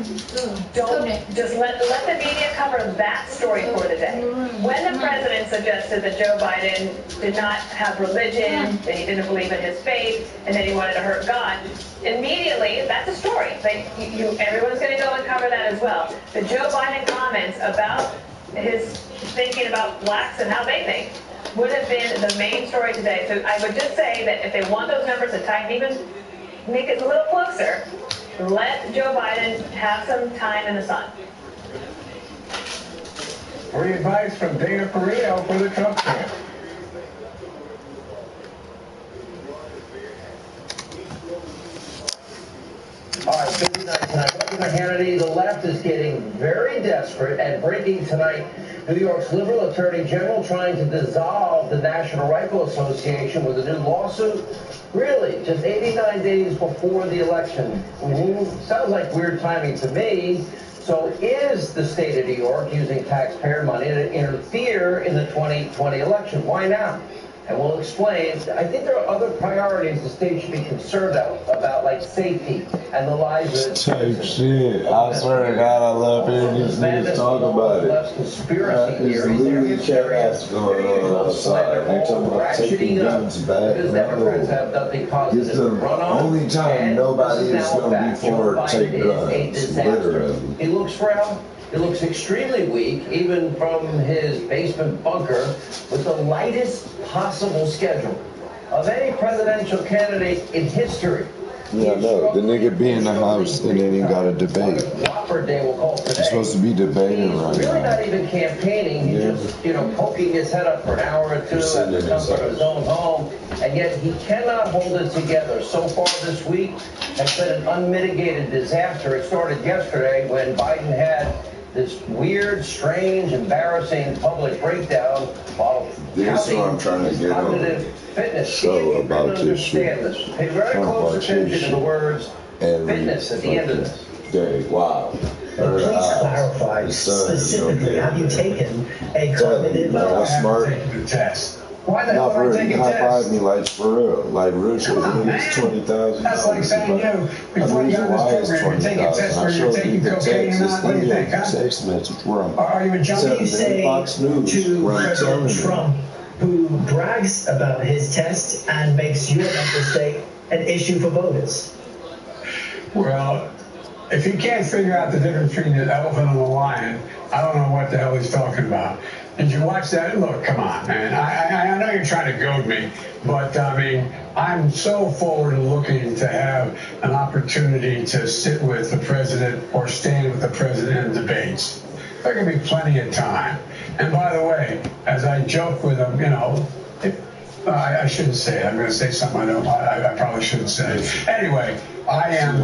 Don't just let the media cover that story for the day. When the president suggested that Joe Biden did not have religion, that he didn't believe in his faith, and that he wanted to hurt God, immediately that's a story. Everyone's going to go and cover that as well. The Joe Biden comments about his thinking about blacks and how they think would have been the main story today. So I would just say that if they want those numbers to tighten even, make it a little closer, let Joe Biden have some time in the sun. Free advice from Dana Perino for the Trump camp. All right, busy night tonight. Governor Hannity, the left is getting very desperate, and breaking tonight, New York's liberal attorney general trying to dissolve the National Rifle Association with a new lawsuit. Really, just 89 days before the election. Sounds like weird timing to me. So is the state of New York using taxpayer money to interfere in the 2020 election? Why now? And we'll explain. I think there are other priorities the state should be concerned about, like safety and the lives of type shit. I swear to God, I love hearing these niggas talk about it. Conspiracy There's literally chaos going on outside. They talking about taking guns back. It's the only time nobody is going to be for take guns. Literally. He looks frail. He looks extremely weak, even from his basement bunker, with the lightest possible schedule of any presidential candidate in history. Yeah, no, the nigga be in the house and then he got a debate. He's supposed to be debating right Really now. not even campaigning. He's just, poking his head up for an hour or two at the comfort of his own home, and yet he cannot hold it together. So far this week has been an unmitigated disaster. It started yesterday when Biden had this weird, strange, embarrassing public breakdown while This is what I'm trying to get on. Fitness. Show about this shit. Pay very close attention to the words fitness at the end of this. Day. Wow. Please clarify specifically, have you taken a cognitive smart test? Why the hell would I would take you a high test? five me like for real? Like real shit. It's $20,000. That's like saying before you got this program, you take a test where you're taking cocaine or not. What do you think, huh? Text message wrong. Are you a junkie? What do you say Fox News, to where I'm President telling you. Trump, who brags about his test and makes your mental state an issue for voters? Well, if he can't figure out the difference between an elephant and a lion, I don't know what the hell he's talking about. Did you watch that? Look, come on, man. I know you're trying to goad me, but I mean, I'm so forward looking to have an opportunity to sit with the president or stand with the president in debates. There can be plenty of time. And by the way, as I joke with him, I shouldn't say it. I'm going to say something I probably shouldn't say. Anyway, I am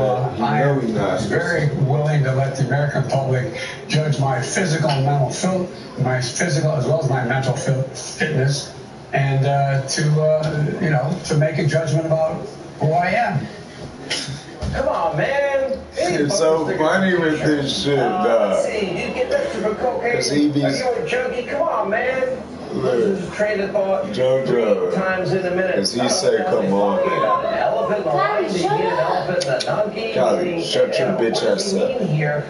very willing to let the American public judge my physical and mental my physical as well as my mental fitness, and to make a judment about who I am. Come on, man. It's so funny with this shit, dog. Let's see, you get that for cocaine? Are you a junkie? Come on, man. This is a train of thought JoJo. 3 times in a minute. Because he said, come on. An elephant, a lion, do you need an elephant and a donkey? Golly, shut your bitch ass up. Here,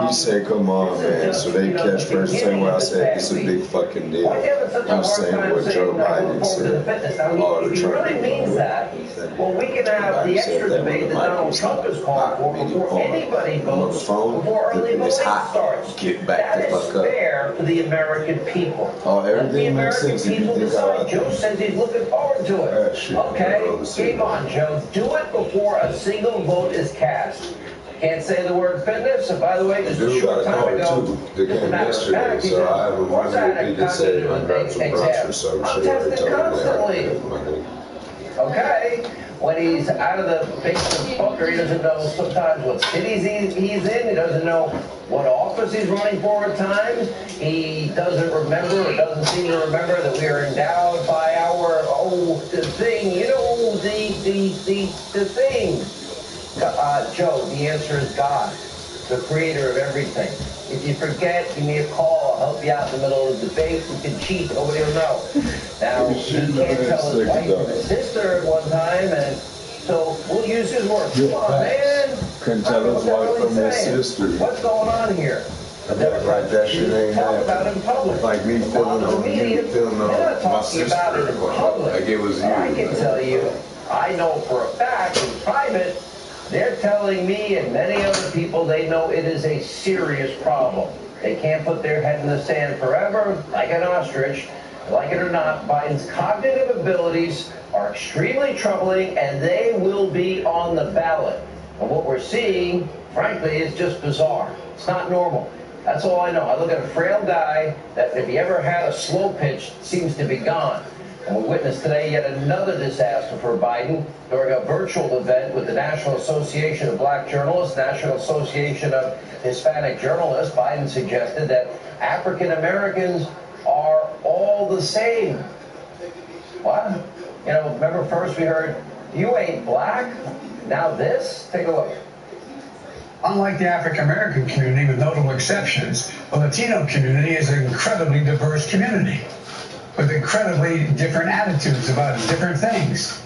He said, come on, man. So they catch first thing when I said it's a big fucking deal. I'm saying what Joe Biden said. All the Trump really means that, well, we can have the extra debate that Donald Trump is calling for before anybody votes, before early voting starts. Get back that the fuck is up. fair to the American people. Oh, Let the everything makes American sense if you people think decide. about Joe it. says he's looking forward to it. Okay, game on, Joe. Do it before a single vote is cast. Can't say the word fitness, and by the way, just a short time ago, They came yesterday, so I have a wonder if he could say I'm not some brunch or some shit. Or tested constantly. Okay, when he's out of the basement bunker, he doesn't know sometimes what cities he's in. He doesn't know what office he's running for at times. He doesn't remember, or doesn't seem to remember that we are endowed by our the thing. You know, the thing. Joe, the answer is God, the creator of everything. If you forget, give me a call. I'll help you out in the middle of the debate. You can cheat. Nobody will know. Now, he can't tell his wife and his sister at one time, and so we'll use his words. Come on, man. Couldn't tell his wife from his sister. What's going on here? Like that shit ain't talk about it in public. Like me feeling on you, feeling on my sister. About it in public. Like it was you. I can tell you, I know for a fact in private, they're telling me and many other people they know it is a serious problem. They can't put their head in the sand forever like an ostrich. Like it or not, Biden's cognitive abilities are extremely troubling, and they will be on the ballot. And what we're seeing, frankly, is just bizarre. It's not normal. That's all I know. I look at a frail guy that if he ever had a slow pitch, seems to be gone. And we witnessed today yet another disaster for Biden during a virtual event with the National Association of Black Journalists, National Association of Hispanic Journalists. Biden suggested that African Americans are all the same. What? You know, remember first we heard, you ain't black? Now this? Take a look. Unlike the African American community, with notable exceptions, the Latino community is an incredibly diverse community with incredibly different attitudes about different things.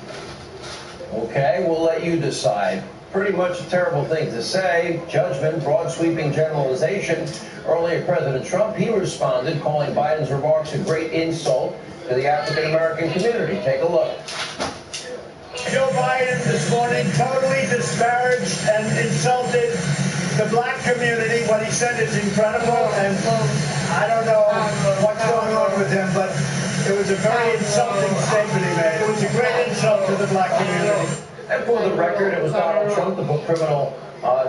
Okay, we'll let you decide. Pretty much a terrible thing to say. Judgment, broad sweeping generalization. Earlier, President Trump, he responded, calling Biden's remarks a great insult to the African American community. Take a look. Joe Biden this morning totally disparaged and insulted the black community. What he said is incredible, and I don't know what's going on with him, but it was a very insulting statement he made. It was a great insult to the black community. And for the record, it was Donald Trump that put criminal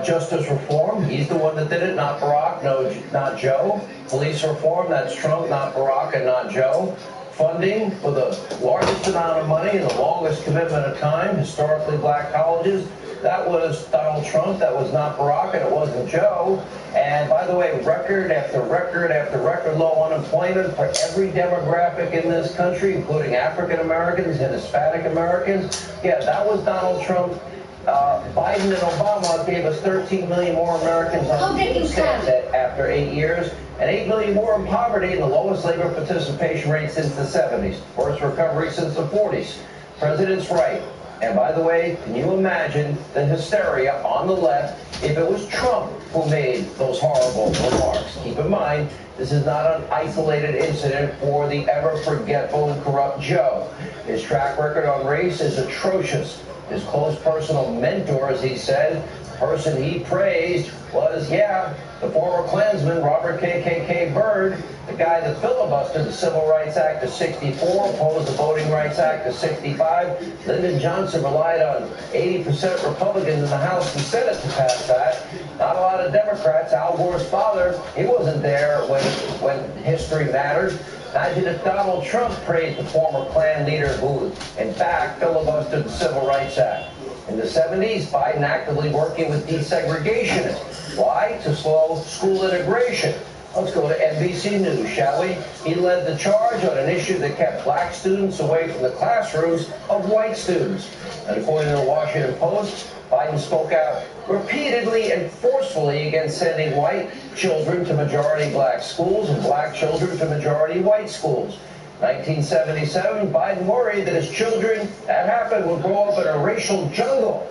justice reform. He's the one that did it, not Barack, no, not Joe. Police reform, that's Trump, not Barack, and not Joe. Funding for the largest amount of money and the longest commitment of time, historically black colleges, that was Donald Trump, that was not Barack, and it wasn't Joe. And by the way, record after record after record low unemployment for every demographic in this country, including African Americans and Hispanic Americans. Yeah, that was Donald Trump. Biden and Obama gave us 13 million more Americans on food stamps after 8 years, and 8 million more in poverty, and the lowest labor participation rate since the 70s. Worst recovery since the 40s. President's right. And by the way, can you imagine the hysteria on the left if it was Trump who made those horrible remarks? Keep in mind, this is not an isolated incident for the ever-forgetful and corrupt Joe. His track record on race is atrocious. His close personal mentor, as he said, the person he praised was, the former Klansman Robert KKK Byrd, the guy that filibustered the Civil Rights Act of 64, opposed the Voting Rights Act of 65. Lyndon Johnson relied on 80% Republicans in the House and Senate to pass that. Not a lot of Democrats. Al Gore's father, he wasn't there when history mattered. Imagine if Donald Trump praised the former Klan leader who, in fact, filibustered the Civil Rights Act. In the 70s, Biden actively working with desegregationists. Why? To slow school integration. Let's go to NBC News, shall we? He led the charge on an issue that kept black students away from the classrooms of white students. And according to the Washington Post, Biden spoke out repeatedly and forcefully against sending white children to majority black schools and black children to majority white schools. 1977, Biden worried that his children, that happened, would grow up in a racial jungle.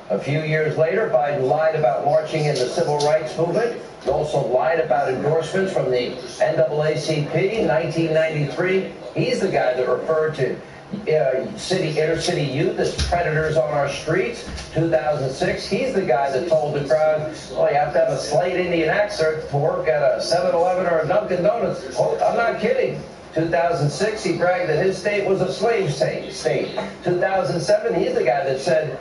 A few years later, Biden lied about marching in the civil rights movement. He also lied about endorsements from the NAACP in 1993. He's the guy that referred to inner city youth as predators on our streets. 2006, he's the guy that told the crowd, well, you have to have a Slate Indian accent to work at a 7-Eleven or a Dunkin' Donuts. Quote, I'm not kidding. 2006, he bragged that his state was a slave state. 2007, he's the guy that said,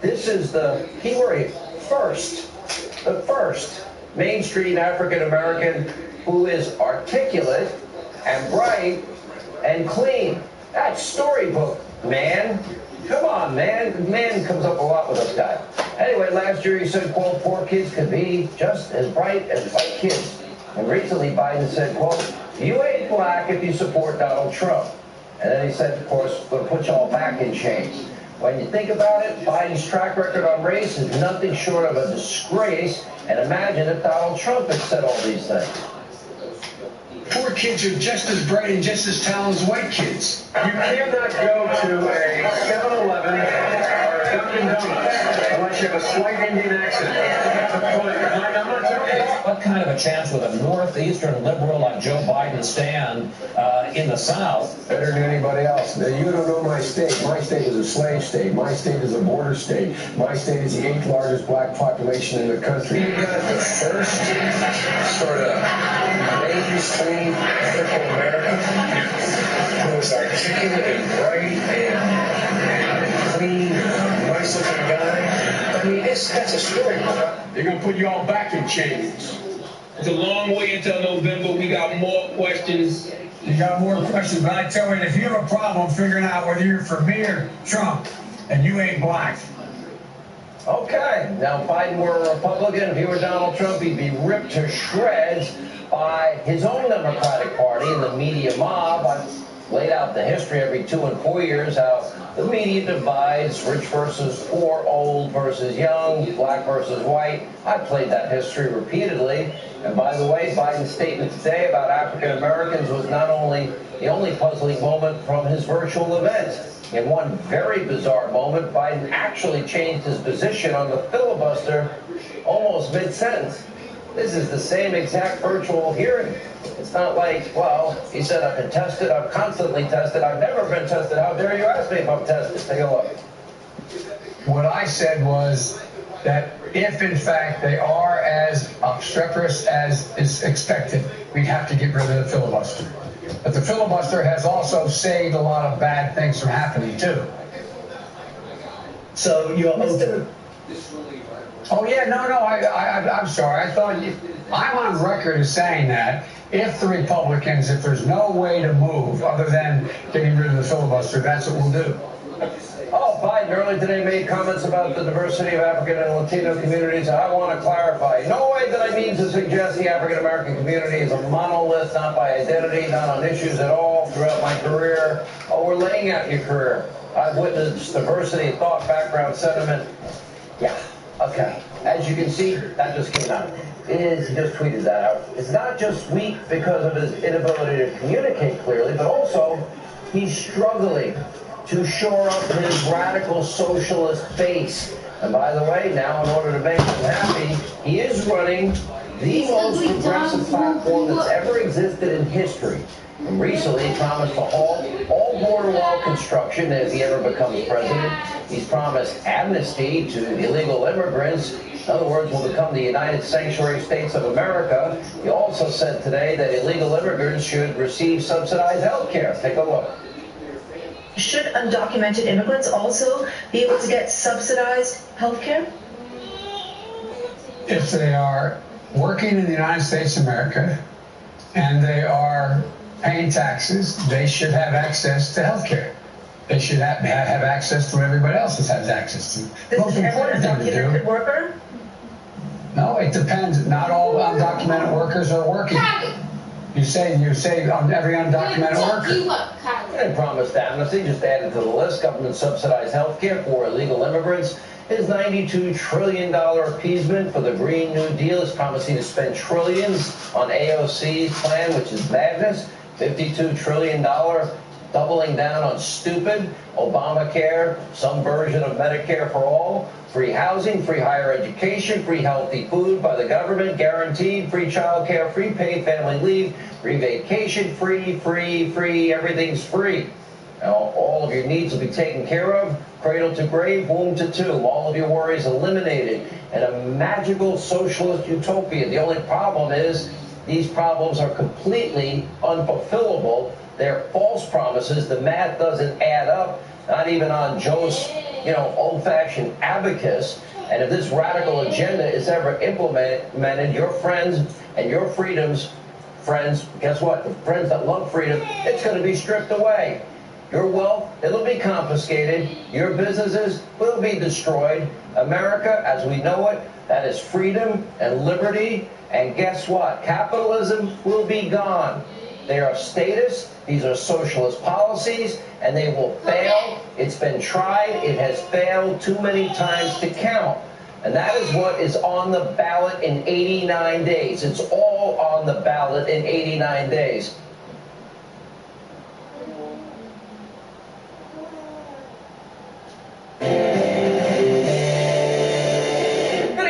this is the keyword, the first mainstream African-American who is articulate and bright and clean. That's storybook, man. Come on, man. Man comes up a lot with this guy. Anyway, last year he said, quote, poor kids could be just as bright as white kids. And recently Biden said, quote, you ain't black if you support Donald Trump. And then he said, of course, we'll put you all back in chains. When you think about it, Biden's track record on race is nothing short of a disgrace. And imagine if Donald Trump had said all these things. Poor kids are just as bright and just as talented as white kids. You cannot go to a 7-Eleven or a Dunkin' Donuts unless you have a slight Indian accent. I'm not joking. What kind of a chance would a northeastern liberal like Joe Biden stand in the South? Better than anybody else. Now, you don't know my state. My state is a slave state. My state is a border state. My state is the 8th largest black population in the country. You got the first sort of mainstream African American who is articulate and bright and clean, nice looking guy. I mean, that's a story. They're going to put you all back in chains. It's a long way until November. We got more questions. You got more questions, but I tell you, if you have a problem figuring out whether you're for me or Trump, and you ain't black. Okay, now if Biden were a Republican, if he were Donald Trump, he'd be ripped to shreds by his own Democratic Party and the media mob. I've laid out the history every 2 and 4 years, how the media divides rich versus poor, old versus young, black versus white. I've played that history repeatedly. And by the way, Biden's statement today about African Americans was not only the only puzzling moment from his virtual event. In one very bizarre moment, Biden actually changed his position on the filibuster almost mid-sentence. This is the same exact virtual hearing. It's not like, well, he said, I've been tested, I've constantly tested, I've never been tested. How dare you ask me if I'm tested? Take a look. What I said was that if, in fact, they are as obstreperous as is expected, we have to get rid of the filibuster. But the filibuster has also saved a lot of bad things from happening, too. So you're open. Oh, yeah, no, I'm sorry. I thought I'm on record as saying that if the Republicans, if there's no way to move other than getting rid of the filibuster, that's what we'll do. Oh, Biden earlier today made comments about the diversity of African and Latino communities. I want to clarify. No way that I mean to suggest the African American community is a monolith, not by identity, not on issues at all throughout my career. Oh, we're laying out your career. I've witnessed diversity of thought, background, sentiment. Yeah, okay. As you can see, that just came out. He just tweeted that out. It's not just weak because of his inability to communicate clearly, but also he's struggling to shore up his radical socialist base. And by the way, now in order to make him happy, he is running the most progressive platform that's ever existed in history. And recently he promised to halt all border wall construction if he ever becomes president. He's promised amnesty to illegal immigrants. In other words, will become the United Sanctuary States of America. He also said today that illegal immigrants should receive subsidized health care. Take a look. Should undocumented immigrants also be able to get subsidized health care? If they are working in the United States of America and they are paying taxes, they should have access to health care. They should have access to what everybody else has access to. This is every undocumented worker? No, it depends. Not all undocumented workers are working. You say on every undocumented worker. They promised amnesty, just added to the list, government subsidized health care for illegal immigrants. His $92 trillion appeasement for the Green New Deal is promising to spend trillions on AOC's plan, which is madness. $52 trillion doubling down on stupid Obamacare, some version of Medicare for all, free housing, free higher education, free healthy food by the government, guaranteed, free child care, free paid family leave, free vacation, free, everything's free. Now, all of your needs will be taken care of, cradle to grave, womb to tomb, all of your worries eliminated, and a magical socialist utopia. The only problem is these problems are completely unfulfillable. They're false promises. The math doesn't add up, not even on Joe's, old-fashioned abacus. And if this radical agenda is ever implemented, your friends and your freedoms, friends, guess what? The friends that love freedom, it's going to be stripped away. Your wealth, it'll be confiscated. Your businesses will be destroyed. America, as we know it, that is freedom and liberty. And guess what? Capitalism will be gone. They are statists. These are socialist policies, and they will fail. It's been tried. It has failed too many times to count. And that is what is on the ballot in 89 days. It's all on the ballot in 89 days. Good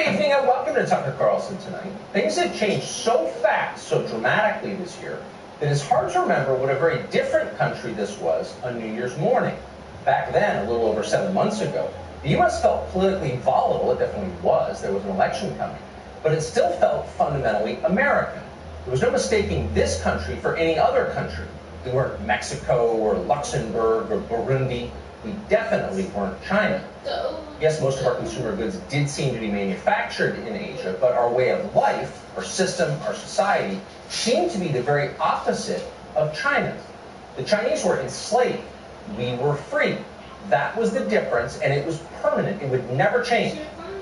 evening and welcome to Tucker Carlson Tonight. Things have changed so fast, so dramatically this year, that it's hard to remember what a very different country this was on New Year's morning. Back then, a little over 7 months ago, the U.S. felt politically volatile. It definitely was. There was an election coming. But it still felt fundamentally American. There was no mistaking this country for any other country. We weren't Mexico or Luxembourg or Burundi. We definitely weren't China. Yes, most of our consumer goods did seem to be manufactured in Asia, but our way of life, our system, our society, seemed to be the very opposite of China's. The Chinese were enslaved. We were free. That was the difference, and it was permanent. It would never change.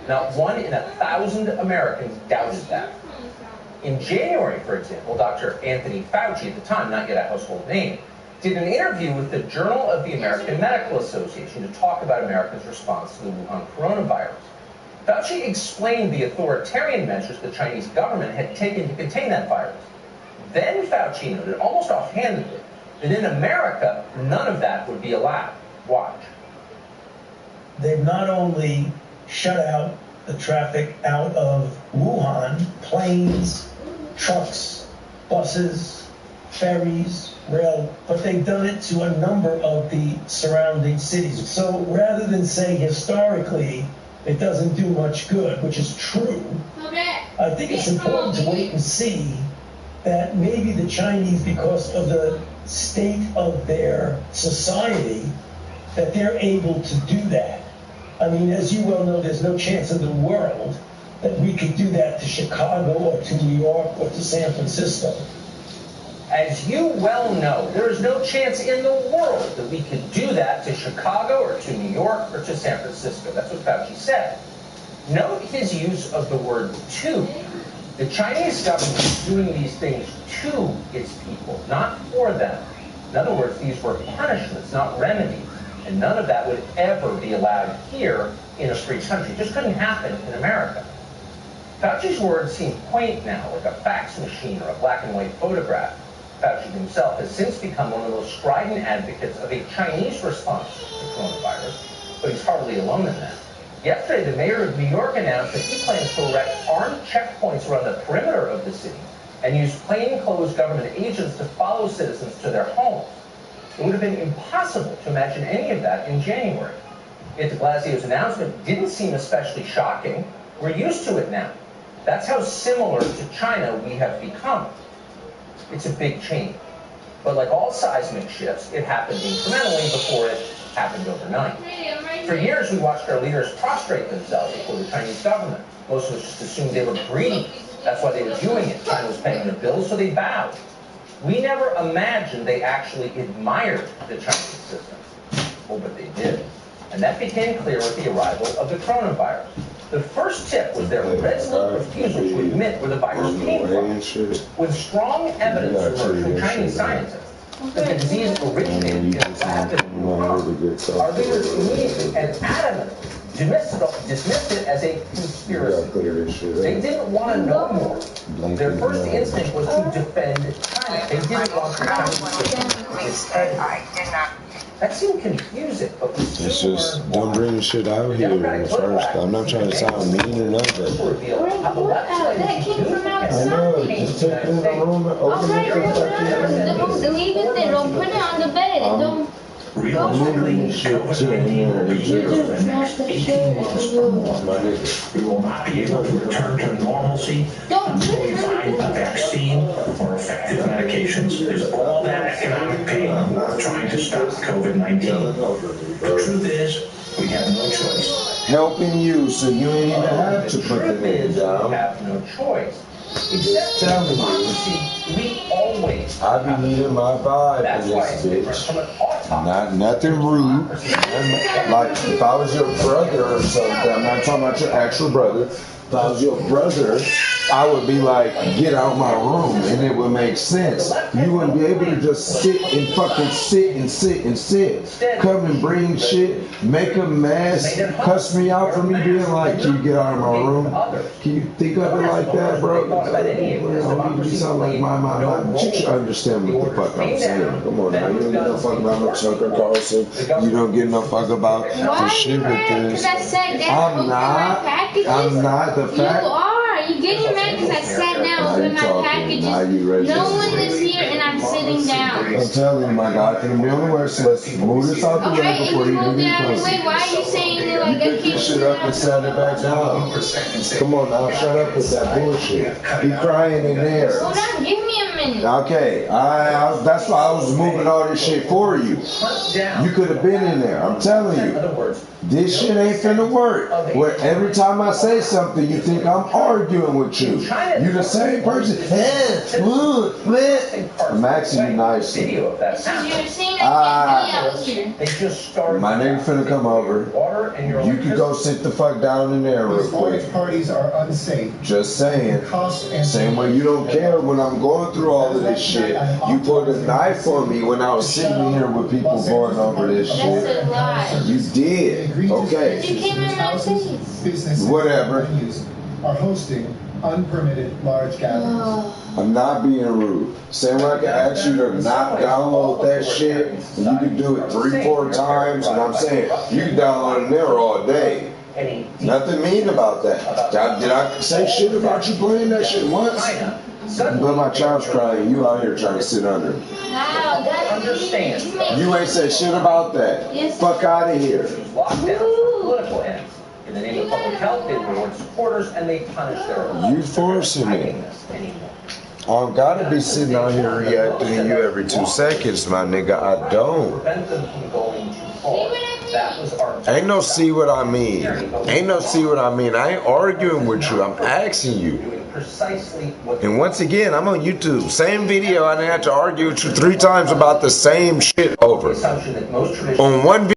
Not 1 in 1,000 Americans doubted that. In January, for example, Dr. Anthony Fauci, at the time not yet a household name, did an interview with the Journal of the American Medical Association to talk about America's response to the Wuhan coronavirus. Fauci explained the authoritarian measures the Chinese government had taken to contain that virus. Then Fauci noted, almost offhandedly, that in America, none of that would be allowed. Watch. They've not only shut out the traffic out of Wuhan, planes, trucks, buses, ferries, rail, but they've done it to a number of the surrounding cities. So rather than say historically it doesn't do much good, which is true, I think it's important to wait and see that maybe the Chinese, because of the state of their society, that they're able to do that. I mean, as you well know, there's no chance in the world that we could do that to Chicago or to New York or to San Francisco. As you well know, there is no chance in the world that we could do that to Chicago or to New York or to San Francisco. That's what Fauci said. Note his use of the word to. The Chinese government is doing these things to its people, not for them. In other words, these were punishments, not remedies. And none of that would ever be allowed here in a free country. It just couldn't happen in America. Fauci's words seem quaint now, like a fax machine or a black and white photograph. Fauci himself has since become one of the most strident advocates of a Chinese response to coronavirus, but he's hardly alone in that. Yesterday, the mayor of New York announced that he plans to erect armed checkpoints around the perimeter of the city and use plainclothes government agents to follow citizens to their homes. It would have been impossible to imagine any of that in January. Yet de Blasio's announcement didn't seem especially shocking. We're used to it now. That's how similar to China we have become. It's a big change. But like all seismic shifts, it happened incrementally before it happened overnight. For years, we watched our leaders prostrate themselves before the Chinese government. Most of us just assumed they were greedy. That's why they were doing it. China was paying their bills, so they bowed. We never imagined they actually admired the Chinese system. Oh, but they did. And that became clear with the arrival of the coronavirus. The first tip was their resolute refusal to admit where the virus came from. When strong evidence emerged from Chinese scientists that the disease originated in a lab in Wuhan, our leaders immediately and adamantly dismissed it as a conspiracy. They didn't want to know more. Their first instinct was to defend China. They didn't want to come its head. That seemed confusing, but it's just don't bring shit out here first. I'm not trying to sound mean or nothing. That came from outside. I know, just take it in the room and open it. Don't leave it there. Don't put it on the bed. Don't. Realistically, You just smashed the shit. We will not be able to return to normalcy until we find a vaccine or effective medications. There's all that economic pain trying to stop COVID-19. The truth is, we have no choice. Helping you, so you ain't even have to put the name down. We have no choice. Except democracy, we always. I be needing my vibe in this bitch. Not nothing rude. Like if I was your brother or something, I'm not talking about your actual brother. If I was your brother, I would be like, get out my room, and it would make sense. You wouldn't be able to just sit and fucking sit. Come and bring shit, make a mess, cuss me out for me being like, can you get out of my room? Can you think of it like that, bro? You sound like my mom. You should understand what the fuck I'm saying. Come on now, you don't get no fuck about no Tucker Carlson. You don't get no fuck about the shit with this. I'm not the fact. You are. You getting mad because I sat down with my packages. No one is here and I'm sitting down. I'm telling you, my God, can be on the way, so let's move this out the way before you even get close. Wait, why are you saying it like I You can't shit up and set it back down. Come on now, shut up with that bullshit. Be crying in there. Hold on, give me a minute. Okay, that's why I was moving all this shit for you. You could have been in there. I'm telling you. This shit ain't finna work. Where every time I say something, you think I'm arguing with you. You the same person. I'm asking you nicely. My nigga finna come over. You can go sit the fuck down in there real quick. Parties are unsafe. Just saying. Same way you don't care when I'm going through all of this shit. You put a knife on me when I was sitting here with people going over this shit. That's a lie. You did. Okay. You came in my face. Businesses whatever. Are hosting unpermitted large gatherings. I'm not being rude. Same way I can ask you to not download that shit, and you can do it 3-4 times, and I'm saying you can download it there all day. Nothing mean about that. Did I say shit about you playing that shit once? But my child's crying. You out here trying to sit under. Understand. You ain't said shit about that. Fuck out of here. Political ends. In the name of public health, they reward supporters and they punish their opponents. You forcing me. I don't gotta be sitting out here reacting to you every 2 seconds, my nigga. I don't. Ain't no see what I mean. Ain't no see what I mean. I ain't arguing with you. I'm asking you. And once again, I'm on YouTube. Same video. I didn't have to argue with you 3 times about the same shit over. On one video.